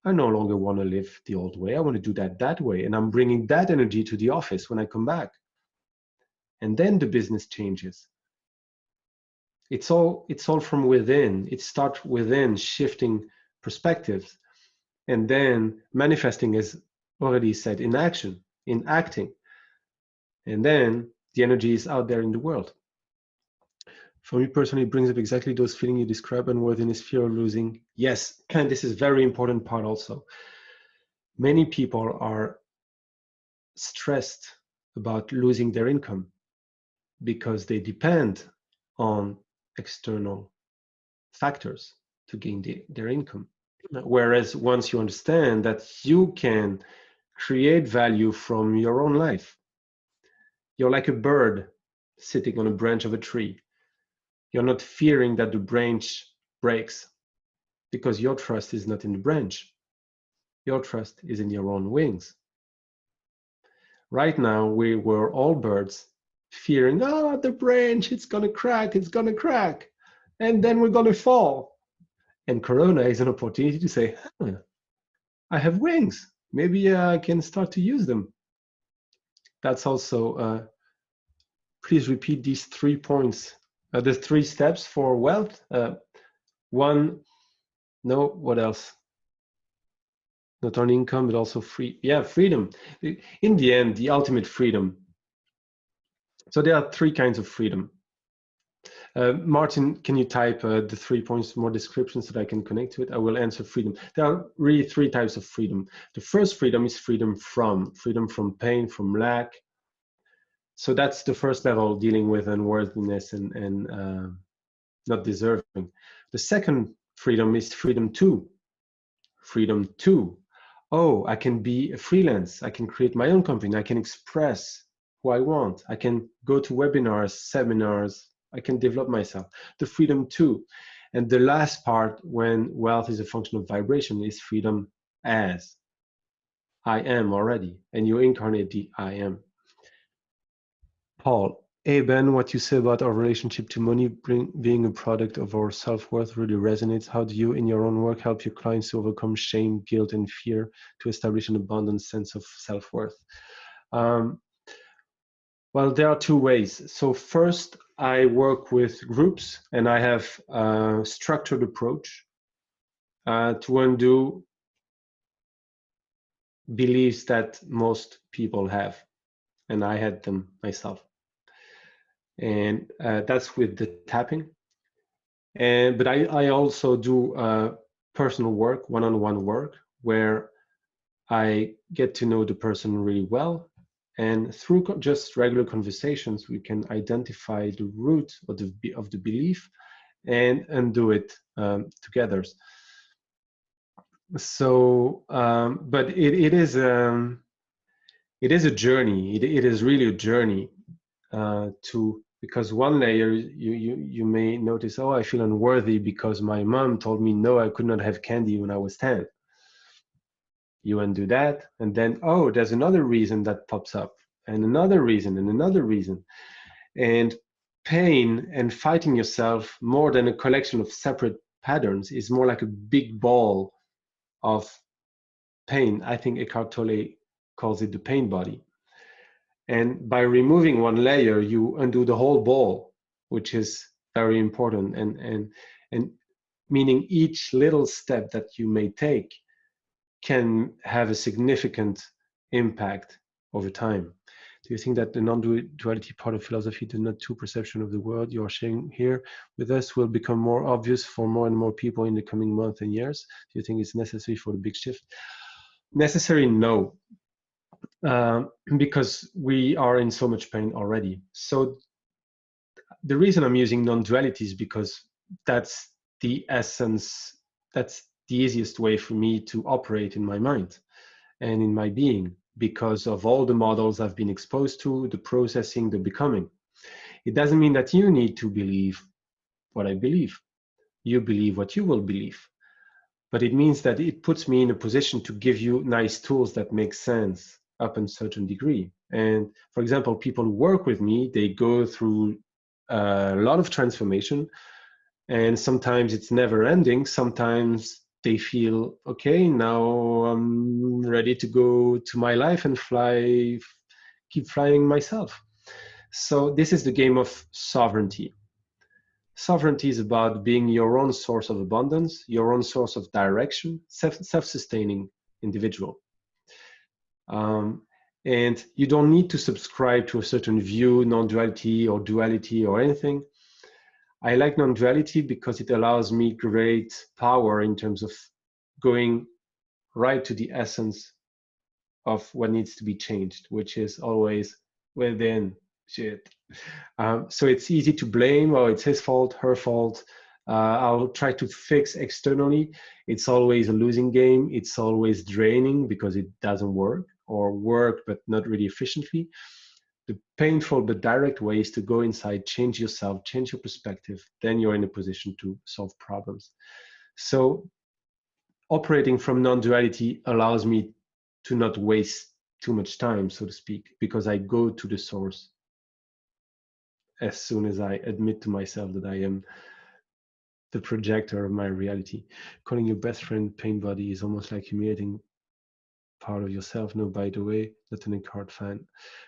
I no longer want to live the old way. I want to do that way. And I'm bringing that energy to the office when I come back. And then the business changes. It's all from within. It starts within, shifting perspectives, and then manifesting, as already said, in action, in acting. And then the energy is out there in the world. For me personally, it brings up exactly those feelings you describe, unworthiness, fear of losing. Yes, and this is a very important part also. Many people are stressed about losing their income because they depend on external factors to gain their income. Whereas once you understand that you can create value from your own life, you're like a bird sitting on a branch of a tree. You're not fearing that the branch breaks because your trust is not in the branch. Your trust is in your own wings. Right now, we were all birds fearing, the branch, it's gonna crack, and then we're gonna fall. And Corona is an opportunity to say, I have wings. Maybe I can start to use them. That's also, please repeat these 3 points, the 3 steps for wealth. One, no, what else? Not only income, but also freedom. In the end, the ultimate freedom. So there are 3 kinds of freedom. Martin, can you type the 3 points, more descriptions so that I can connect to it? I will answer freedom. There are really 3 types of freedom. The first freedom is freedom from pain, from lack. So that's the first level, dealing with unworthiness and not deserving. The second freedom is freedom two. Freedom two. Oh, I can be a freelance. I can create my own company. I can express who I want. I can go to webinars, seminars. I can develop myself. The freedom two. And the last part, when wealth is a function of vibration, is freedom as. I am already. And you incarnate the I am. Paul, hey Ben, what you say about our relationship to money being a product of our self-worth really resonates. How do you, in your own work, help your clients to overcome shame, guilt, and fear to establish an abundant sense of self-worth? Well, there are two ways. So first, I work with groups, and I have a structured approach to undo beliefs that most people have, and I had them myself. And that's with the tapping. But I also do personal work, one-on-one work, where I get to know the person really well. And through just regular conversations, we can identify the root of the belief and undo it together. So, but it is a journey. It is really a journey because one layer you may notice, oh, I feel unworthy because my mom told me no, I could not have candy when I was 10. You undo that, and then, oh, there's another reason that pops up, and another reason, and another reason. And pain and fighting yourself, more than a collection of separate patterns, is more like a big ball of pain. I think Eckhart Tolle calls it the pain body. And by removing one layer, you undo the whole ball, which is very important. And meaning each little step that you may take can have a significant impact over time. Do you think that the non-duality part of philosophy, the not two perception of the world you are sharing here with us, will become more obvious for more and more people in the coming months and years? Do you think it's necessary for the big shift? Necessary, no. Because we are in so much pain already. So the reason I'm using non-duality is because that's the essence, that's the easiest way for me to operate in my mind and in my being, because of all the models I've been exposed to, the processing, the becoming. It doesn't mean that you need to believe what I believe. You believe what you will believe. But it means that it puts me in a position to give you nice tools that make sense up in a certain degree. And for example, people who work with me, they go through a lot of transformation, and sometimes it's never ending. Sometimes they feel, okay, now I'm ready to go to my life and fly, keep flying myself. So this is the game of sovereignty. Sovereignty is about being your own source of abundance, your own source of direction, self-sustaining individual. And you don't need to subscribe to a certain view, non-duality or duality or anything. I like non-duality because it allows me great power in terms of going right to the essence of what needs to be changed, which is always within. Shit. So it's easy to blame, oh, it's his fault, her fault. I'll try to fix externally. It's always a losing game. It's always draining because it doesn't work, or work but not really efficiently. The painful but direct way is to go inside, change yourself, change your perspective. Then you're in a position to solve problems. So operating from non-duality allows me to not waste too much time, so to speak, because I go to the source as soon as I admit to myself that I am the projector of my reality. Calling your best friend pain body is almost like humiliating part of yourself. No, by the way, not an Eckhart fan.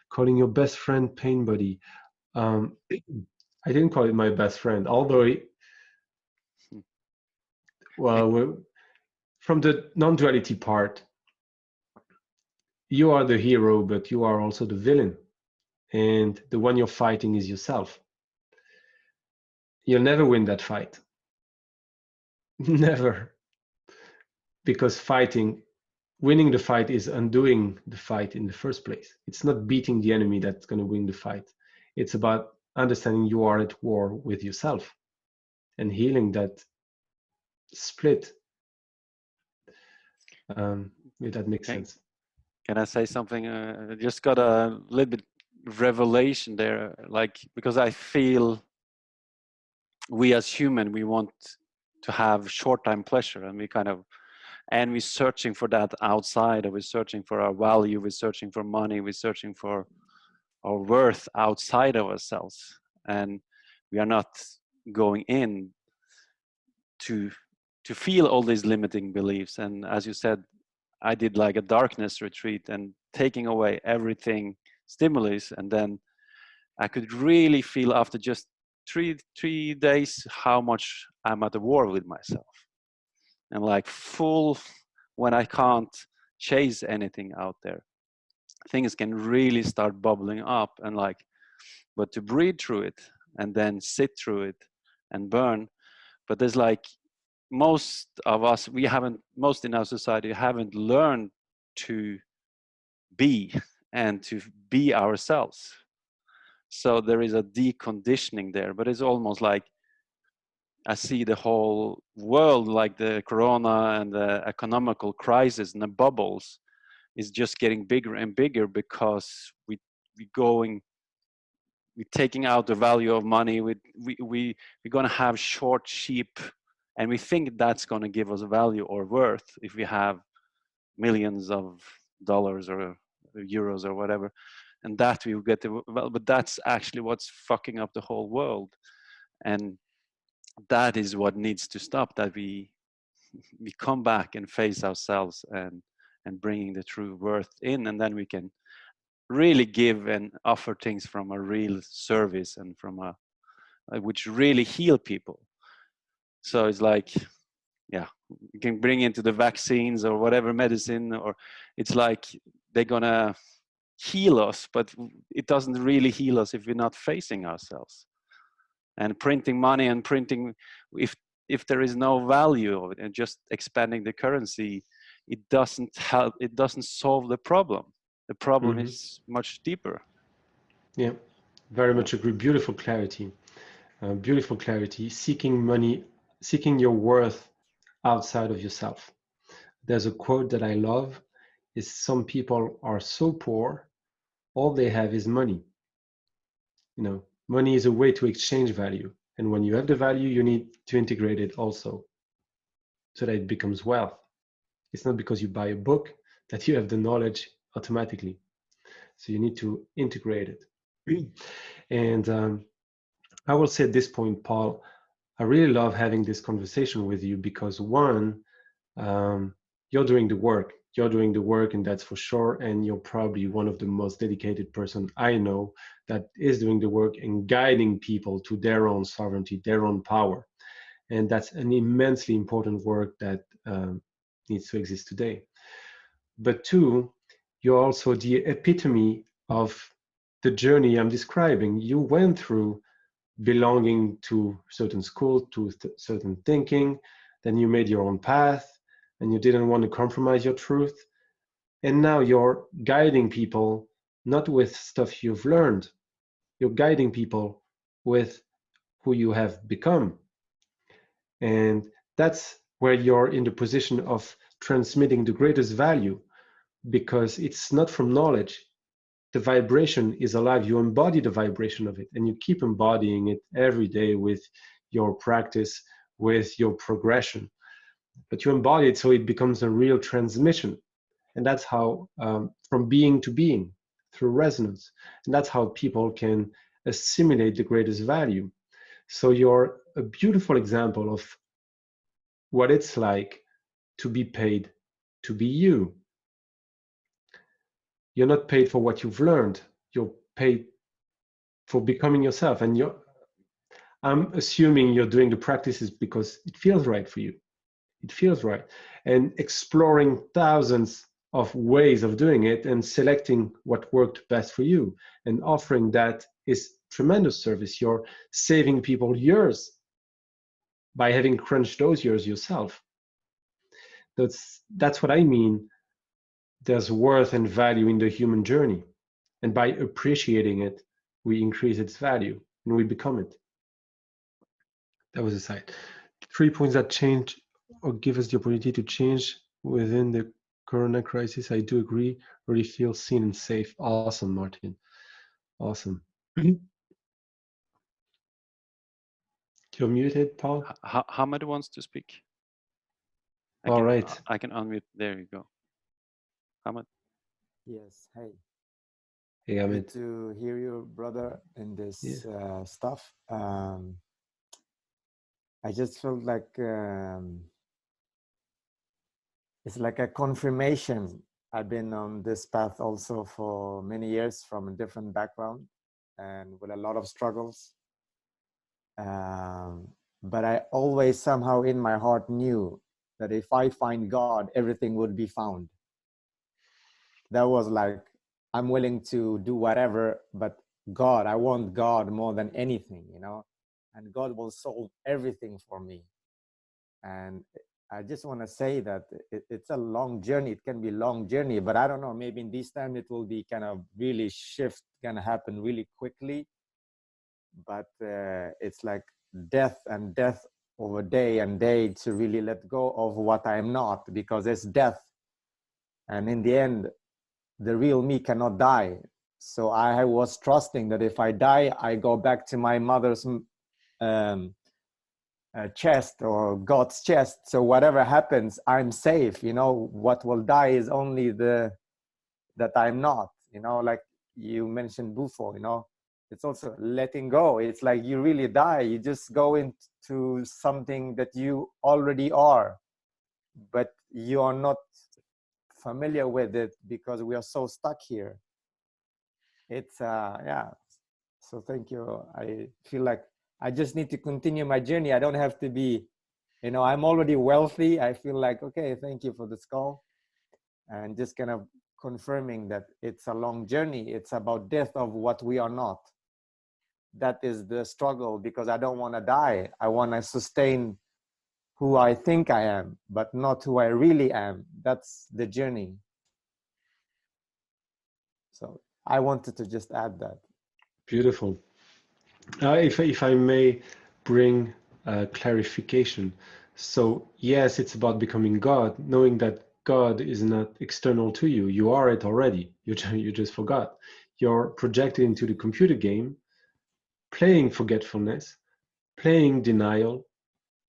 Calling your best friend pain body. I didn't call it my best friend, although from the non-duality part, you are the hero, but you are also the villain. And the one you're fighting is yourself. You'll never win that fight. Never. Because winning the fight is undoing the fight in the first place. It's not beating the enemy that's going to win the fight. It's about understanding you are at war with yourself and healing that split. If that makes sense. Can I say something? I just got a little bit revelation there, like, because I feel we as human, we want to have short-time pleasure, and we're searching for that outside, or we're searching for our value, we're searching for money, we're searching for our worth outside of ourselves, and we are not going in to feel all these limiting beliefs. And as you said, I did like a darkness retreat and taking away everything stimulus, and then I could really feel after just three days how much I'm at war with myself, and like full, when I can't chase anything out there, things can really start bubbling up, and like, but to breathe through it and then sit through it and burn. But there's like, most of us, most in our society haven't learned to be and to be ourselves. So there is a deconditioning there, but it's almost like I see the whole world, like the corona and the economical crisis and the bubbles, is just getting bigger and bigger because we're taking out the value of money. We're going to have short, cheap, and we think that's going to give us value or worth if we have millions of dollars or euros or whatever, and that we will get the, well, but that's actually what's fucking up the whole world. And that is what needs to stop, that we come back and face ourselves and bringing the true worth in, and then we can really give and offer things from a real service and from a which really heal people. So it's like, yeah, you can bring into the vaccines or whatever medicine, or it's like they're gonna heal us, but it doesn't really heal us if we're not facing ourselves. And printing money and printing, if there is no value of it and just expanding the currency, it doesn't help, it doesn't solve the problem. The problem is much deeper. Yeah, very much agree. Beautiful clarity. Beautiful clarity. Seeking money, seeking your worth outside of yourself. There's a quote that I love, is some people are so poor, all they have is money. You know, money is a way to exchange value. And when you have the value, you need to integrate it also so that it becomes wealth. It's not because you buy a book that you have the knowledge automatically. So you need to integrate it. And I will say at this point, Paul, I really love having this conversation with you because one, you're doing the work. You're doing the work, and that's for sure. And you're probably one of the most dedicated person I know that is doing the work and guiding people to their own sovereignty, their own power. And that's an immensely important work that needs to exist today. But two, you're also the epitome of the journey I'm describing. You went through belonging to certain schools, to certain thinking, then you made your own path, and you didn't want to compromise your truth. And now you're guiding people, not with stuff you've learned, you're guiding people with who you have become. And that's where you're in the position of transmitting the greatest value, because it's not from knowledge. The vibration is alive. You embody the vibration of it, and you keep embodying it every day with your practice, with your progression. But you embody it so it becomes a real transmission. And that's how, from being to being, through resonance. And that's how people can assimilate the greatest value. So you're a beautiful example of what it's like to be paid to be you. You're not paid for what you've learned. You're paid for becoming yourself. And I'm assuming you're doing the practices because it feels right for you. It feels right. And exploring thousands of ways of doing it and selecting what worked best for you and offering that is tremendous service. You're saving people years by having crunched those years yourself. That's what I mean. There's worth and value in the human journey. And by appreciating it, we increase its value and we become it. That was a side. 3 points that change or give us the opportunity to change within the corona crisis. I do agree. Really feel seen and safe. Awesome, Martin. Awesome. You're muted, Paul. Hamid wants to speak. All right. I can unmute. There you go. Hamid. Yes. Hey. Hey, Good Hamid. to hear you, brother, in this stuff. I just felt like it's like a confirmation. I've been on this path also for many years from a different background and with a lot of struggles. But I always somehow in my heart knew that if I find God, everything would be found. That was like, I'm willing to do whatever, but God, I want God more than anything, you know, and God will solve everything for me. And I just want to say that it's a long journey. It can be a long journey, but I don't know, maybe in this time it will be kind of really shift, gonna happen really quickly. But it's like death and death over day and day to really let go of what I'm not, because it's death. And in the end, the real me cannot die. So I was trusting that if I die, I go back to my mother's chest or God's chest. So whatever happens, I'm safe. You know, what will die is only that I'm not, you know, like you mentioned before, you know, it's also letting go. It's like you really die. You just go into something that you already are, but you are not familiar with it because we are so stuck here. It's yeah. So thank you. I feel like I just need to continue my journey. I don't have to be, you know, I'm already wealthy. I feel like, okay, thank you for this call. And just kind of confirming that it's a long journey. It's about death of what we are not. That is the struggle, because I don't want to die. I want to sustain who I think I am, but not who I really am. That's the journey. So I wanted to just add that. Beautiful. If I may bring clarification. So yes, it's about becoming God, knowing that God is not external to you. You are it already. You just forgot. You're projected into the computer game, playing forgetfulness, playing denial,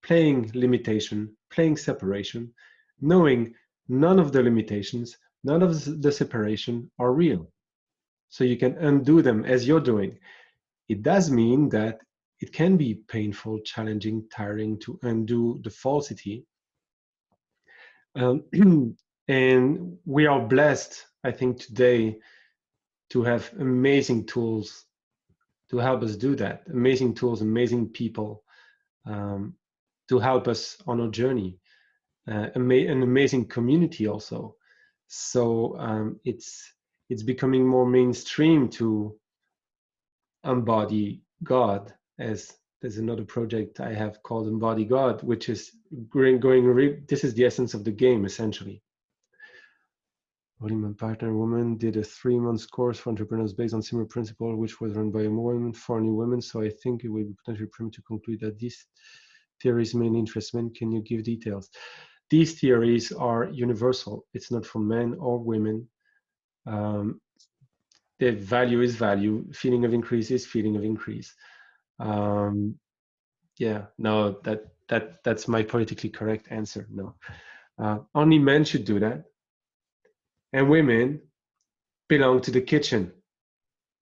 playing limitation, playing separation, knowing none of the limitations, none of the separation are real. So you can undo them as you're doing. It does mean that it can be painful, challenging, tiring to undo the falsity. And we are blessed, I think, today to have amazing tools to help us do that. Amazing tools, amazing people to help us on our journey. An amazing community also. So it's becoming more mainstream to embody God, as there's another project I have called Embody God, which is this is the essence of the game, essentially. My partner woman did a 3-month course for entrepreneurs based on similar principle, which was run by a woman for new women. So I think it would be potentially premature to conclude that these theories main interest men. Can you give details? These theories are universal. It's not for men or women. The value is value. Feeling of increase is feeling of increase. Yeah, no, that's my politically correct answer. No, only men should do that, and women belong to the kitchen.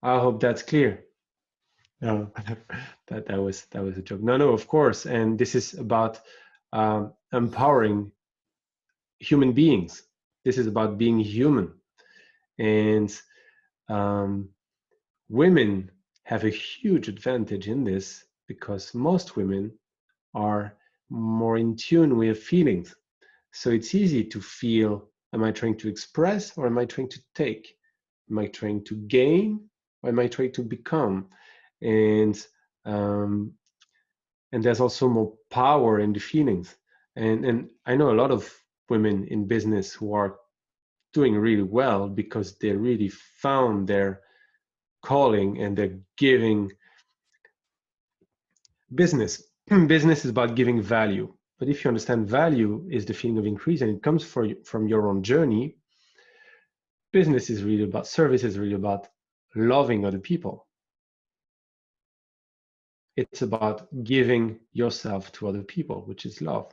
I hope that's clear. No, that was a joke. No, of course, and this is about empowering human beings. This is about being human, and women have a huge advantage in this because most women are more in tune with feelings. So it's easy to feel, am I trying to express or am I trying to take? Am I trying to gain or am I trying to become? And there's also more power in the feelings. And I know a lot of women in business who are doing really well because they really found their calling and they're giving business. Business is about giving value. But if you understand value is the feeling of increase and it comes from your own journey, business is really about, service is really about loving other people. It's about giving yourself to other people, which is love.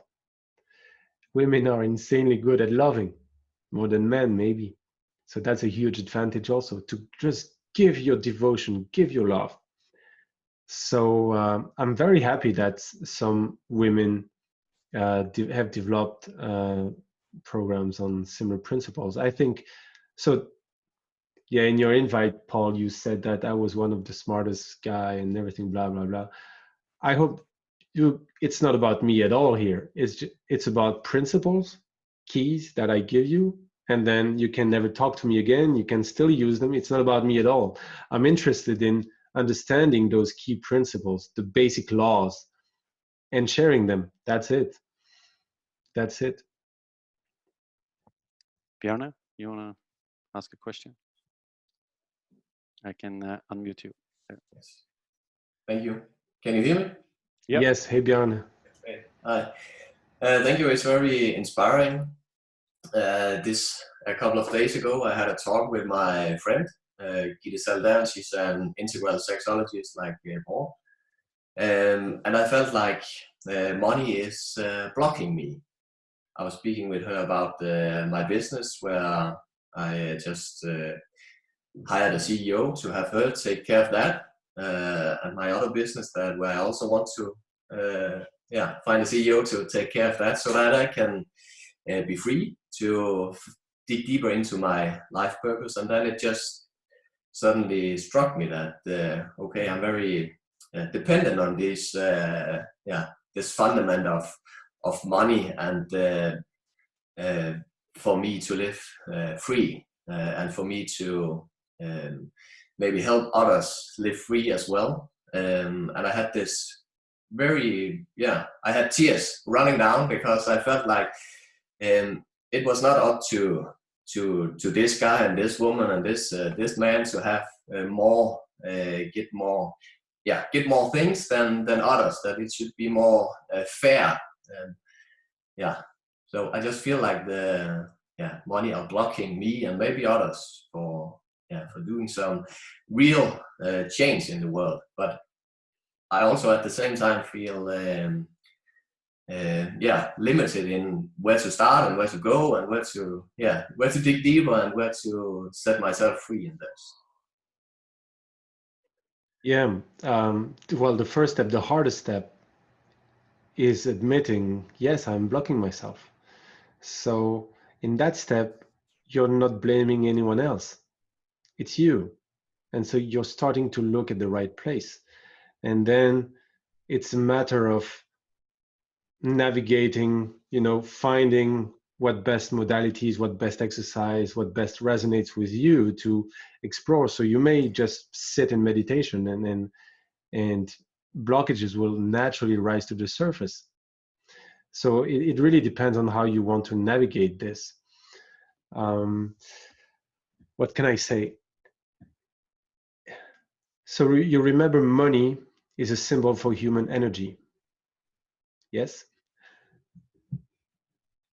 Women are insanely good at loving, more than men maybe. So that's a huge advantage also, to just give your devotion, give your love. So I'm very happy that some women have developed programs on similar principles. I think so. Yeah, in your invite, Paul, you said that I was one of the smartest guy and everything, blah blah blah. I hope it's not about me at all here. It's about principles, keys that I give you, and then you can never talk to me again. You can still use them. It's not about me at all. I'm interested in understanding those key principles, the basic laws, and sharing them. That's it. That's it. Bjarne, you want to ask a question? I can unmute you. There. Yes. Thank you. Can you hear me? Yep. Yes. Hey, Bjarne. Hi. Thank you. It's very inspiring. A couple of days ago, I had a talk with my friend, Gitte Saldan. She's an integral sexologist like Paul. And I felt like money is blocking me. I was speaking with her about my business, where I just hired a CEO to have her take care of that, and my other business where I also want to find a CEO to take care of that, so that I can be free to dig deeper into my life purpose. And then it just suddenly struck me that okay, I'm very dependent on this this fundament of money, and for me to live free, and for me to maybe help others live free as well. And I had this I had tears running down, because I felt like it was not up to this guy and this woman and this man to have more, get more things than others, that it should be more fair. So I just feel like the money are blocking me and maybe others for doing some real change in the world. But I also at the same time feel limited in where to start and where to go, and where to dig deeper, and where to set myself free in this. Well, the first step, the hardest step, is admitting, yes, I'm blocking myself. So in that step, you're not blaming anyone else. It's you. And so you're starting to look at the right place. And then it's a matter of navigating, finding what best modalities, what best exercise, what best resonates with you to explore. So you may just sit in meditation, and blockages will naturally rise to the surface. So it really depends on how you want to navigate this. What can I say? So you remember, money is a symbol for human energy. Yes?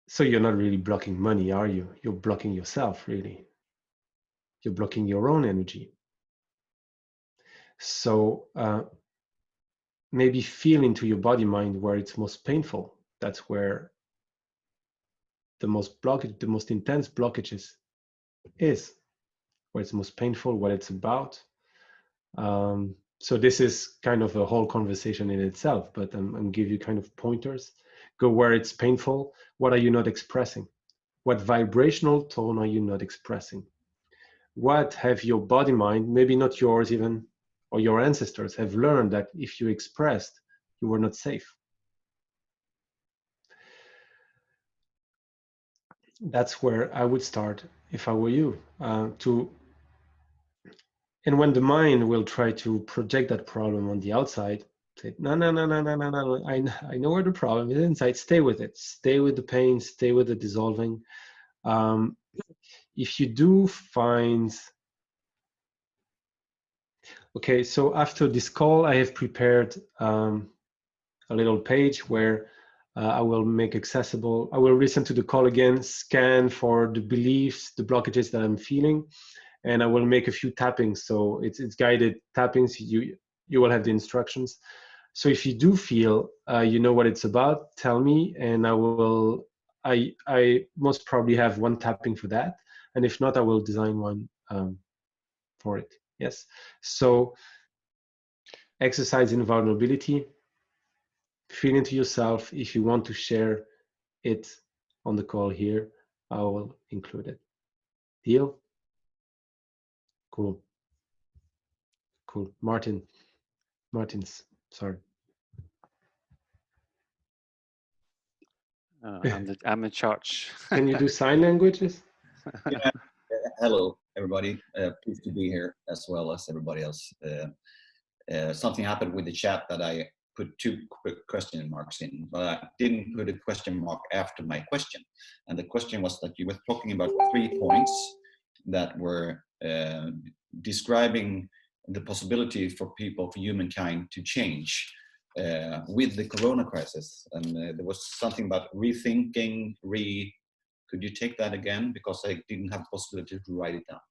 So you're not really blocking money, are you? You're blocking yourself, really. You're blocking your own energy. So maybe feel into your body mind where it's most painful. That's where the most intense blockages is, where it's most painful, what it's about. So this is kind of a whole conversation in itself, but I'm give you kind of pointers. Go where it's painful. What are you not expressing? What vibrational tone are you not expressing? What have your body mind, maybe not yours even, or your ancestors have learned that if you expressed, you were not safe? That's where I would start if I were you. And when the mind will try to project that problem on the outside, say, no, I know where the problem is inside. Stay with it. Stay with the pain. Stay with the dissolving. If you do find, okay, so after this call, I have prepared a little page where I will make accessible. I will listen to the call again, scan for the beliefs, the blockages that I'm feeling, and I will make a few tappings. So it's guided tappings. You will have the instructions. So if you do feel you know what it's about, tell me, and I most probably have one tapping for that. And if not, I will design one for it. Yes. So exercise in vulnerability. Feel into yourself. If you want to share it on the call here, I will include it. Deal? Cool. Cool. Martin's, sorry. I'm in charge. Can you do sign languages? Yeah. Hello, everybody. Pleased to be here as well as everybody else. Something happened with the chat that I put 2 quick question marks in, but I didn't put a question mark after my question. And the question was that you were talking about 3 points that were describing the possibility for people, for humankind to change with the corona crisis. And there was something about rethinking, could you take that again? Because I didn't have the possibility to write it down.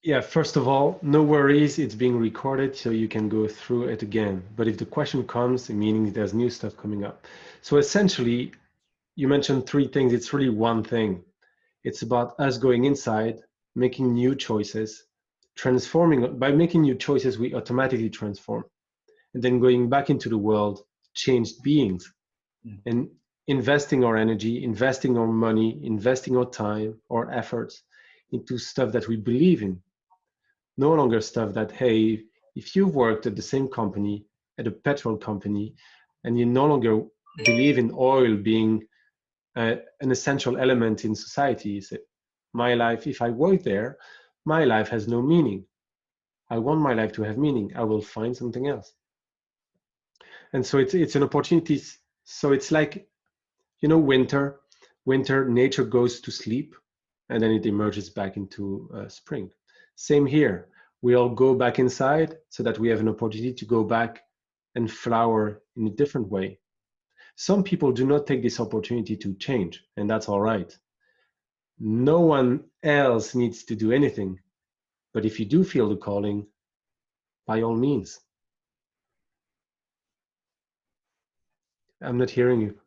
Yeah, first of all, no worries, it's being recorded so you can go through it again. But if the question comes, meaning there's new stuff coming up. So essentially, you mentioned 3 things, it's really one thing. It's about us going inside, making new choices, transforming. By making new choices, we automatically transform. And then going back into the world, changed beings. And investing our energy, investing our money, investing our time, our efforts into stuff that we believe in. No longer stuff that, hey, if you've worked at the same company, at a petrol company, and you no longer believe in oil being an essential element in society, you say, my life, if I work there, my life has no meaning. I want my life to have meaning. I will find something else. And so it's an opportunity. So it's like, you know, winter, nature goes to sleep, and then it emerges back into spring. Same here. We all go back inside so that we have an opportunity to go back and flower in a different way. Some people do not take this opportunity to change, and that's all right. No one else needs to do anything. But if you do feel the calling, by all means. I'm not hearing you.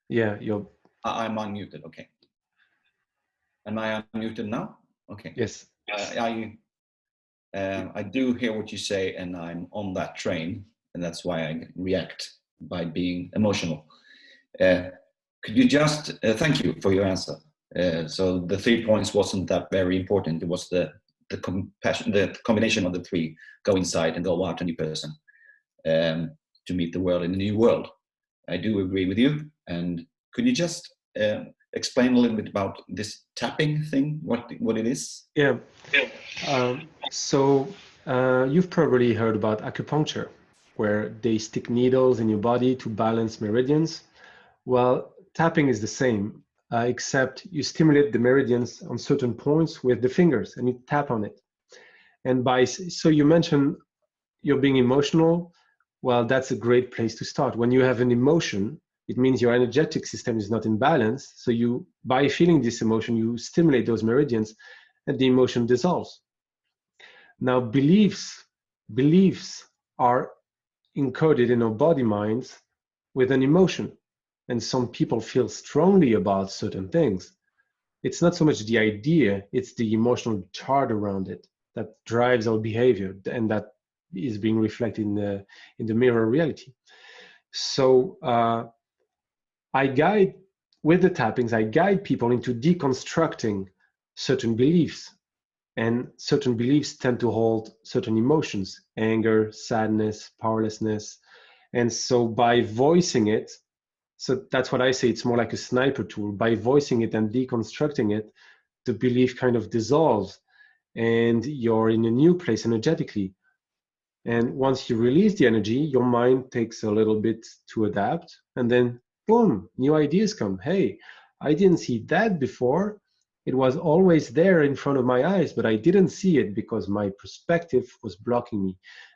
Yeah, you're... I'm unmuted, okay. Am I unmuted now? Okay. Yes. I do hear what you say, and I'm on that train, and that's why I react by being emotional. Could you just, thank you for your answer. So the 3 points wasn't that very important. It was the compassion, the combination of the 3, go inside and go out a new person to meet the world in a new world. I do agree with you. And could you just explain a little bit about this tapping thing, what it is? Yeah. So you've probably heard about acupuncture, where they stick needles in your body to balance meridians. Well, tapping is the same, except you stimulate the meridians on certain points with the fingers, and you tap on it. And so you mentioned you're being emotional. Well, that's a great place to start. When you have an emotion, it means your energetic system is not in balance. So by feeling this emotion, you stimulate those meridians, and the emotion dissolves. Now, beliefs are encoded in our body minds with an emotion. And some people feel strongly about certain things. It's not so much the idea, it's the emotional charge around it that drives our behavior, and that is being reflected in the mirror reality. So with the tappings, I guide people into deconstructing certain beliefs. And certain beliefs tend to hold certain emotions, anger, sadness, powerlessness. And so by voicing it, so that's what I say, it's more like a sniper tool. By voicing it and deconstructing it, the belief kind of dissolves and you're in a new place energetically. And once you release the energy, your mind takes a little bit to adapt, and then boom, new ideas come. Hey, I didn't see that before. It was always there in front of my eyes, but I didn't see it because my perspective was blocking me.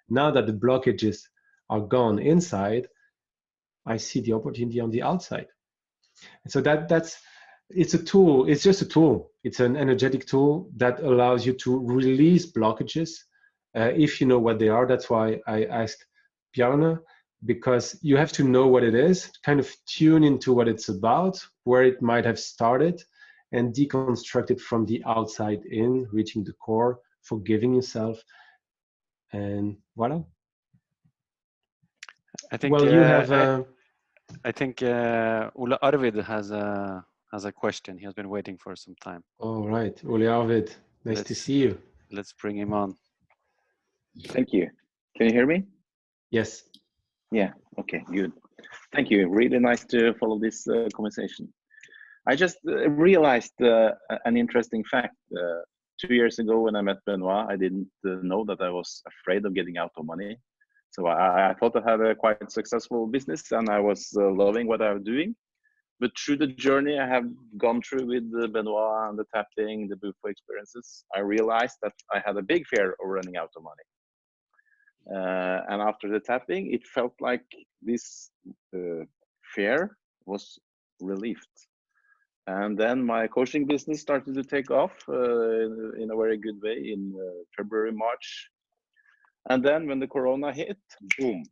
Now that the blockages are gone inside, I see the opportunity on the outside. And so it's a tool. It's just a tool. It's an energetic tool that allows you to release blockages if you know what they are. That's why I asked Bjarne, because you have to know what it is, kind of tune into what it's about, where it might have started, and deconstruct it from the outside in, reaching the core, forgiving yourself, and voila. I think. Well, you have. I think Ole Arvid has a question. He has been waiting for some time. All right, Ole Arvid, nice to see you. Let's bring him on. Thank you. Can you hear me? Yes. Yeah. Okay. Good. Thank you. Really nice to follow this conversation. I just realized an interesting fact. 2 years ago, when I met Benoit, I didn't know that I was afraid of getting out of money. So I thought I had a quite successful business, and I was loving what I was doing. But through the journey I have gone through with Benoit and the tapping, the Bufo experiences, I realized that I had a big fear of running out of money. And after the tapping, it felt like this fear was relieved. And then my coaching business started to take off in a very good way in February, March. And then when the Corona hit, boom,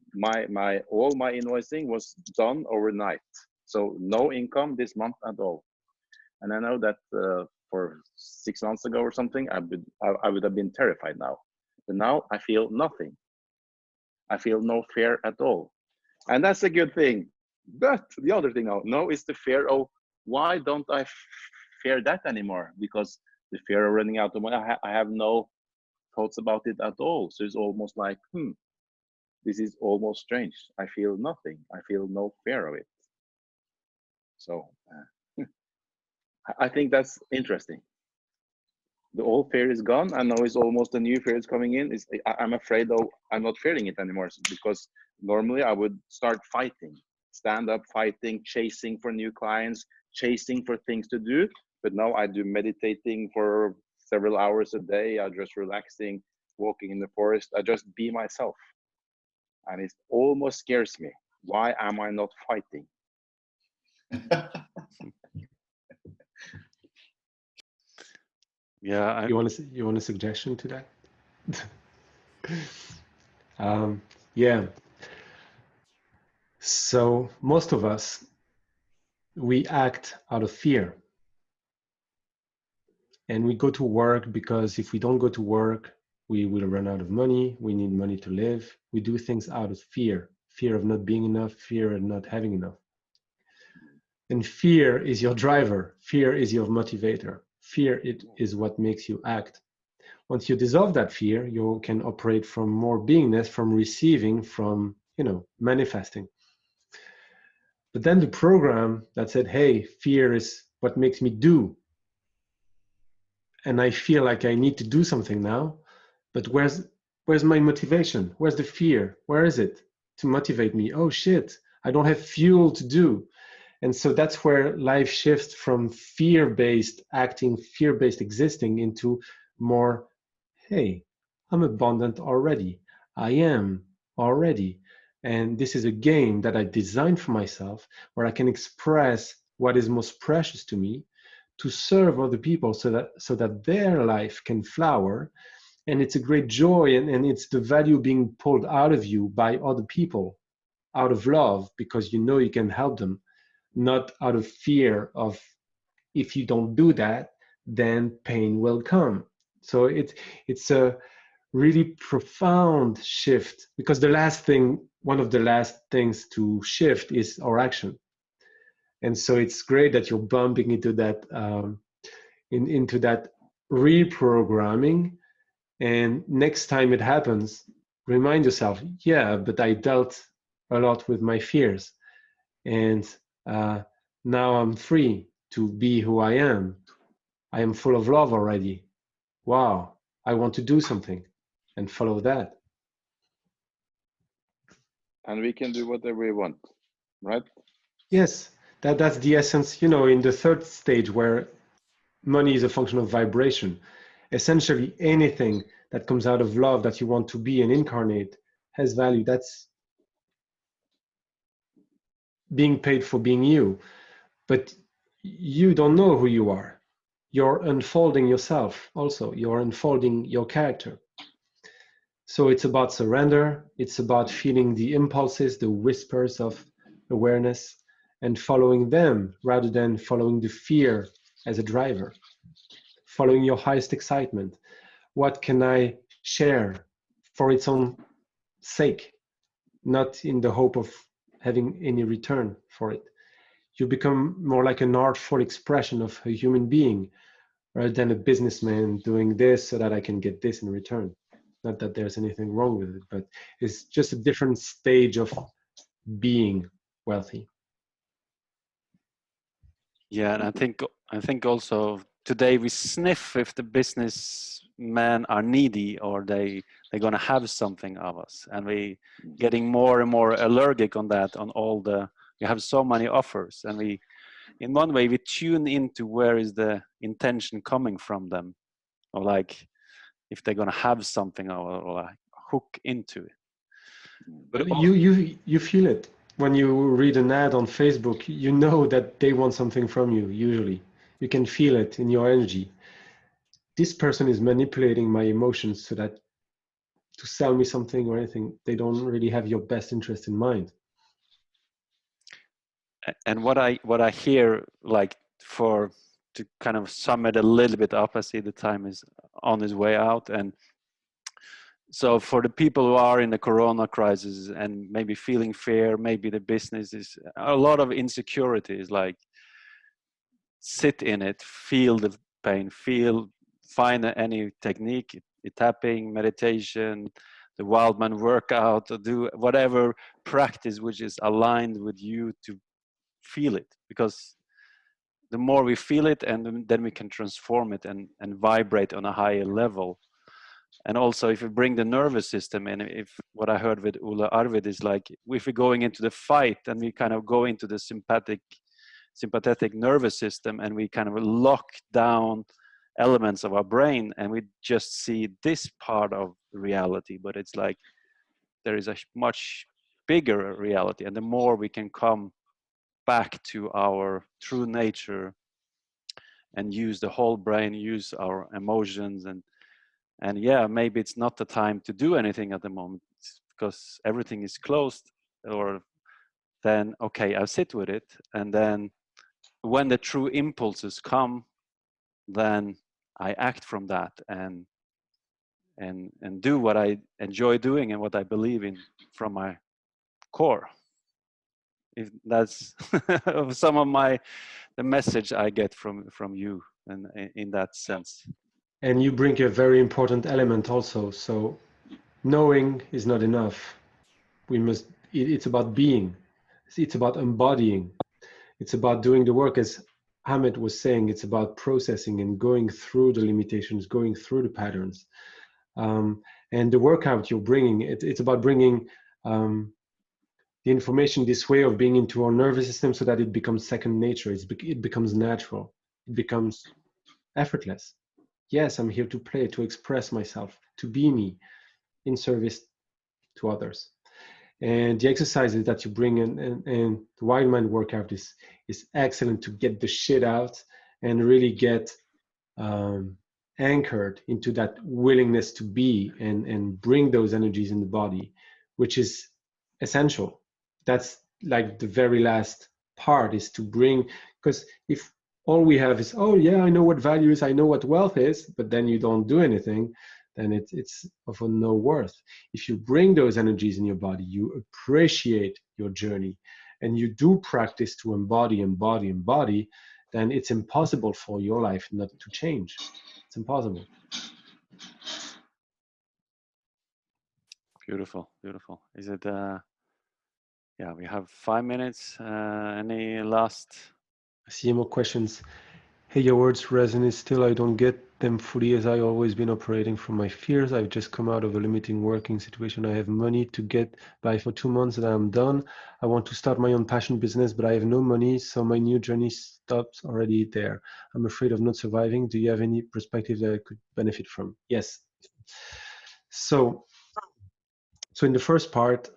all my invoicing was done overnight. So no income this month at all. And I know that for 6 months ago or something, I would have been terrified now. But now I feel nothing. I feel no fear at all. And that's a good thing. But the other thing now is the fear of, why don't I fear that anymore? Because the fear of running out of money, I have no thoughts about it at all. So it's almost like, this is almost strange. I feel nothing. I feel no fear of it. So I think that's interesting. The old fear is gone, and now it's almost a new fear is coming in. I'm afraid of, I'm not fearing it anymore, because normally I would start fighting, stand up fighting, chasing for new clients, chasing for things to do. But now I do meditating for several hours a day. I just relaxing, walking in the forest. I just be myself. And it almost scares me. Why am I not fighting? Yeah. You want a suggestion to that? Yeah. So most of us, we act out of fear. And we go to work because if we don't go to work, we will run out of money. We need money to live. We do things out of fear. Fear of not being enough, fear of not having enough. And fear is your driver. Fear is your motivator. Fear is what makes you act. Once you dissolve that fear, you can operate from more beingness, from receiving, from, manifesting. But then the program that said, hey, fear is what makes me do. And I feel like I need to do something now, but where's my motivation? Where's the fear? Where is it to motivate me? Oh shit, I don't have fuel to do. And so that's where life shifts from fear-based acting, fear-based existing into more, hey, I'm abundant already. I am already. And this is a game that I designed for myself where I can express what is most precious to me to serve other people so that their life can flower. And it's a great joy, and it's the value being pulled out of you by other people out of love, because you can help them, not out of fear of, if you don't do that, then pain will come. So it's a really profound shift, because one of the last things to shift is our action. And so it's great that you're bumping into that into that reprogramming. And next time it happens, remind yourself, yeah, but I dealt a lot with my fears, and now I'm free to be who I am. I am full of love already. Wow, I want to do something, and follow that. And we can do whatever we want, right? Yes, that's the essence, in the third stage, where money is a function of vibration. Essentially, anything that comes out of love that you want to be and incarnate has value. being paid for being you, but you don't know who you are. You're unfolding yourself also. You're unfolding your character. So it's about surrender. It's about feeling the impulses, the whispers of awareness, and following them rather than following the fear as a driver. Following your highest excitement. What can I share for its own sake, not in the hope of having any return for it? You become more like an artful expression of a human being rather than a businessman doing this so that I can get this in return. Not that there's anything wrong with it, but it's just a different stage of being wealthy. Yeah, and I think also today we sniff if the businessmen are needy or they're gonna have something of us, and we getting more and more allergic on that. On all the we have so many offers, and we in one way we tune into where is the intention coming from them, or like if they're gonna have something or like hook into it. But You feel it when you read an ad on Facebook. You know that they want something from you. Usually, you can feel it in your energy. This person is manipulating my emotions so that to sell me something or anything, they don't really have your best interest in mind. And what I hear, like, for to kind of sum it a little bit up, I see the time is on its way out, and so for the people who are in the corona crisis and maybe feeling fear, maybe the business is a lot of insecurities, like sit in it, feel the pain, find any technique, tapping, meditation, the Wildman workout, or do whatever practice which is aligned with you to feel it, because the more we feel it, and then we can transform it and vibrate on a higher level. And also, if we bring the nervous system in, if what I heard with Ulla Arvid is like, if we're going into the fight and we kind of go into the sympathetic nervous system and we kind of lock down elements of our brain and we just see this part of reality, but it's like there is a much bigger reality, and the more we can come back to our true nature and use the whole brain, use our emotions, and yeah, maybe it's not the time to do anything at the moment because everything is closed, or then okay, I'll sit with it, and then when the true impulses come, then I act from that and do what I enjoy doing and what I believe in from my core. If that's some of the message I get from you, and in that sense. And you bring a very important element also. So knowing is not enough. It's about being. It's about embodying. It's about doing the work. As Ahmed was saying, it's about processing and going through the limitations, going through the patterns. And the workout you're bringing, it's about bringing the information, this way of being, into our nervous system so that it becomes second nature. It becomes natural. It becomes effortless. Yes, I'm here to play, to express myself, to be me in service to others. And the exercises that you bring in and the wild mind workout is excellent to get the shit out and really get anchored into that willingness to be and bring those energies in the body, which is essential. That's like the very last part, is to bring, because if all we have is, oh yeah, I know what value is, I know what wealth is, but then you don't do anything, then it's of no worth. If you bring those energies in your body, you appreciate your journey, and you do practice to embody, then it's impossible for your life not to change. It's impossible. Beautiful, beautiful. Is it, yeah, we have 5 minutes. Any last? I see more questions. Hey, your words resonate still. I don't get them fully, as I always been operating from my fears. I've just come out of a limiting working situation. I have money to get by for 2 months and I'm done. I want to start my own passion business, but I have no money, so my new journey stops already there. I'm afraid of not surviving. Do you have any perspective that I could benefit from? Yes. So in the first part,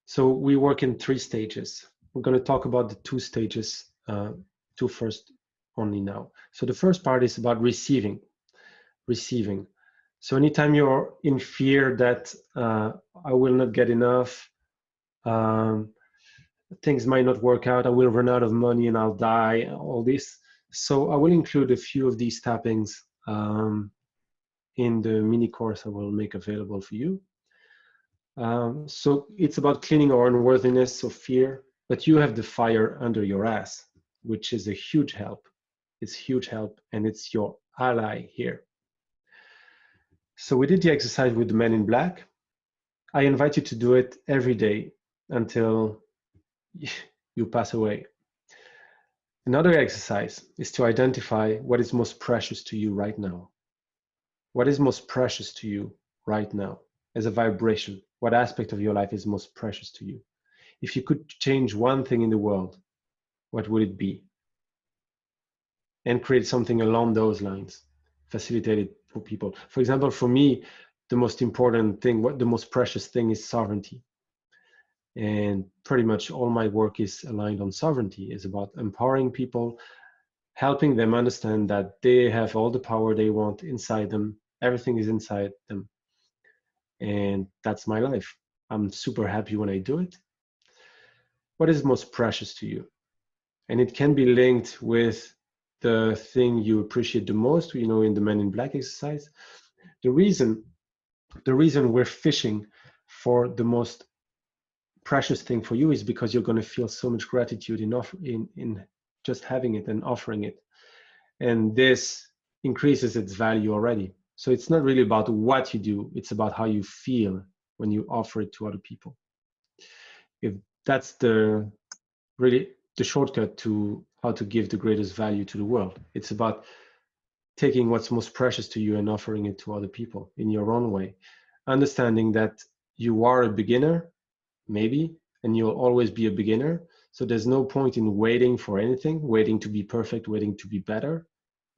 So we work in 3 stages. We're going to talk about the 2 stages, 2 first only now. So the first part is about receiving. So anytime you're in fear that I will not get enough, things might not work out, I will run out of money and I'll die, all this. So I will include a few of these tappings in the mini course I will make available for you. So it's about cleaning our unworthiness of fear, but you have the fire under your ass, which is a huge help. It's huge help, and it's your ally here. So we did the exercise with the men in black. I invite you to do it every day until you pass away. Another exercise is to identify what is most precious to you right now. What is most precious to you right now as a vibration? What aspect of your life is most precious to you? If you could change one thing in the world, what would it be? And create something along those lines, facilitate it for people. For example, for me, the most important thing, the most precious thing is sovereignty. And pretty much all my work is aligned on sovereignty. It's about empowering people, helping them understand that they have all the power they want inside them. Everything is inside them. And that's my life. I'm super happy when I do it. What is most precious to you? And it can be linked with the thing you appreciate the most, you know, in the Men in Black exercise. The reason we're fishing for the most precious thing for you is because you're going to feel so much gratitude in just having it and offering it. And this increases its value already. So it's not really about what you do, it's about how you feel when you offer it to other people. If that's really the shortcut to how to give the greatest value to the world. It's about taking what's most precious to you and offering it to other people in your own way. Understanding that you are a beginner, maybe, and you'll always be a beginner. So there's no point in waiting for anything, waiting to be perfect, waiting to be better.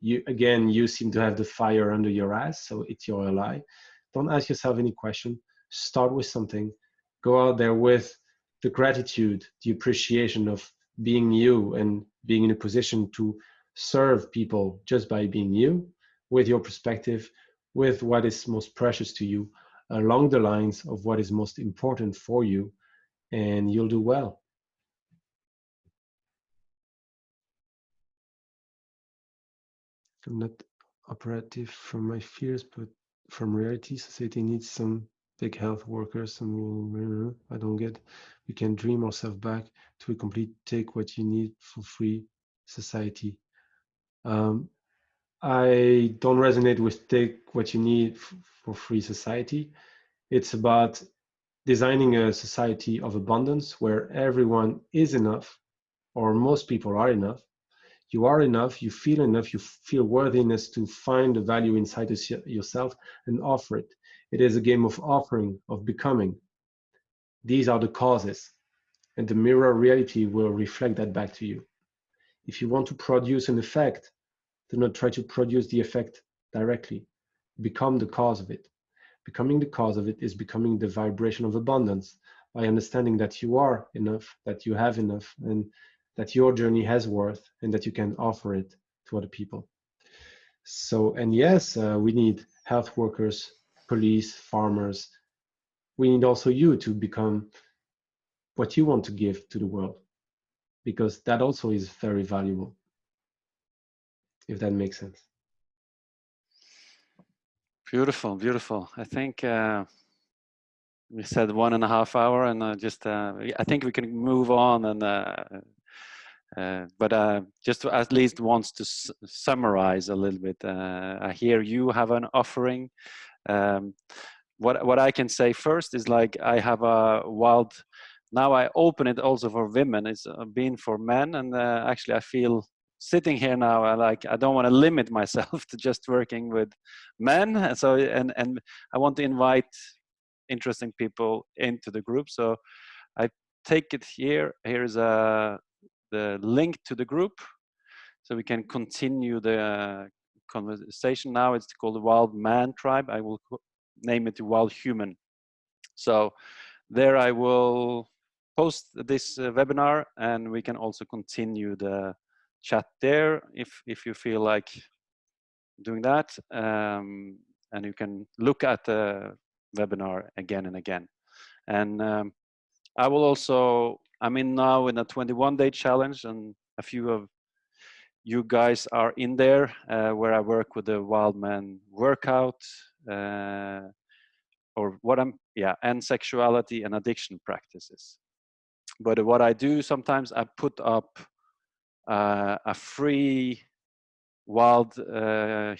You seem to have the fire under your ass, so it's your ally. Don't ask yourself any question. Start with something. Go out there with the gratitude, the appreciation of being you and being in a position to serve people just by being you, with your perspective, with what is most precious to you, along the lines of what is most important for you, and you'll do well. I'm not operative from my fears, but from reality. Society needs some big health workers. Some I don't get. We can dream ourselves back to a complete take what you need for free society. I don't resonate with take what you need for free society. It's about designing a society of abundance where everyone is enough, or most people are enough. You are enough, you feel worthiness to find the value inside yourself and offer it. It is a game of offering, of becoming. These are the causes, and the mirror reality will reflect that back to you. If you want to produce an effect, do not try to produce the effect directly. Become the cause of it. Becoming the cause of it is becoming the vibration of abundance by understanding that you are enough, that you have enough, and that your journey has worth and that you can offer it to other people. So, and yes, we need health workers, police, farmers. We need also you to become what you want to give to the world, because that also is very valuable, if that makes sense. Beautiful, beautiful. I think we said 1.5 hours, and I think we can move on. And but just to at least wants to summarize a little bit. I hear you have an offering. What I can say first is, like, I have a wild. Now I open it also for women. It's been for men, and actually I feel sitting here now, I don't want to limit myself to just working with men. And I want to invite interesting people into the group. So I take it here. Here's the link to the group, so we can continue the conversation. Now it's called the Wild Man Tribe. I will name it the Wild Human. So there I will post this webinar, and we can also continue the chat there if you feel like doing that. And you can look at the webinar again and again. And I will also, I'm in now in a 21-day challenge, and a few of you guys are in there, where I work with the Wildman workout, or what and sexuality and addiction practices. But what I do sometimes, I put up a free wild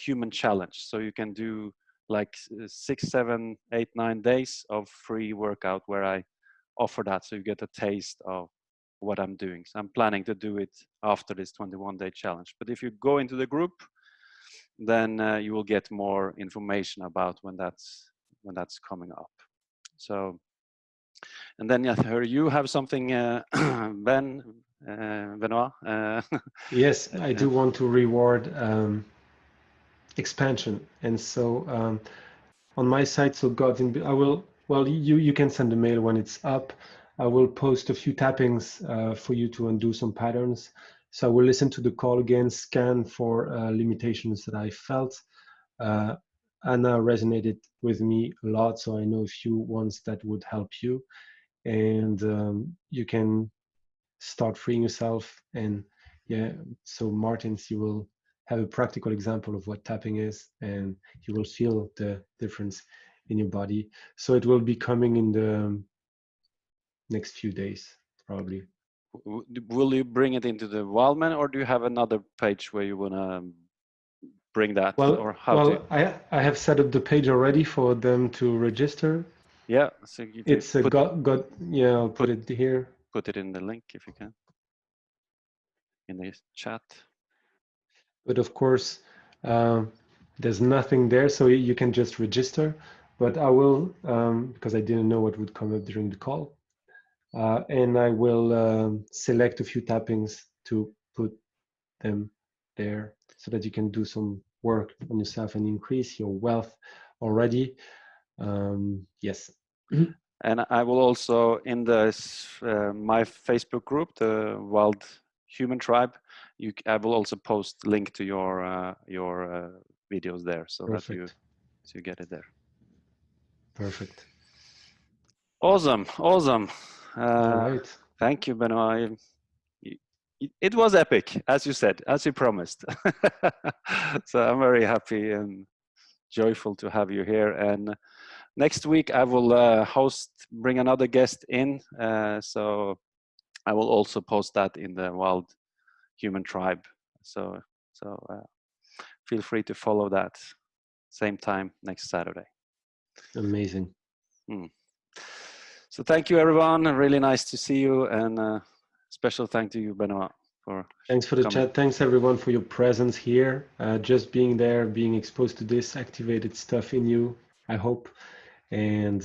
human challenge. So you can do like 6, 7, 8, 9 days of free workout where I offer that, so you get a taste of what I'm doing. So I'm planning to do it after this 21-day challenge. But if you go into the group, then you will get more information about when that's coming up. So, and then I heard you have something, Benoit. Yes, I do want to reward expansion, and so on my site, so I will, well, you can send a mail when it's up. I will post a few tappings for you to undo some patterns. So I will listen to the call again, scan for limitations that I felt. Anna resonated with me a lot, so I know a few ones that would help you. And you can start freeing yourself. And yeah, so Martins, you will have a practical example of what tapping is, and you will feel the difference in your body. So it will be coming in the next few days, probably. Will you bring it into the Wildman, or do you have another page where you want to bring that? Well, or how I have set up the page already for them to register. Yeah, so It's a yeah, I'll put it here. Put it in the link if you can, in the chat. But of course, there's nothing there, so you can just register. But I will, because I didn't know what would come up during the call, and I will select a few tappings to put them there so that you can do some work on yourself and increase your wealth already. Yes. And I will also, in this my Facebook group, the Wild Human Tribe, I will also post link to your videos there, so Perfect. that you get it there. Perfect. Awesome. All right. Thank you, Benoit. It was epic, as you said, as you promised. So I'm very happy and joyful to have you here. And next week I will bring another guest in. So I will also post that in the Wild Human Tribe. So feel free to follow that. Same time next Saturday. Amazing. So thank you, everyone. Really nice to see you, and special thank to you, Benoit, for thanks for the coming. chat. Thanks everyone for your presence here. Just being there, being exposed to this activated stuff in you, I hope. And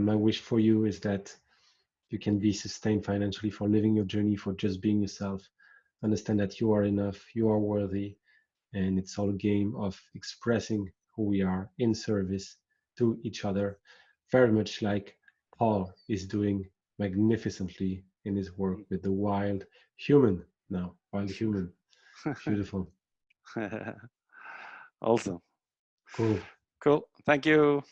my wish for you is that you can be sustained financially for living your journey, for just being yourself. Understand that you are enough, you are worthy, and it's all a game of expressing who we are in service to each other, very much like Paul is doing magnificently in his work with the wild human now. Wild human. Beautiful. Awesome. Cool. Cool. Thank you.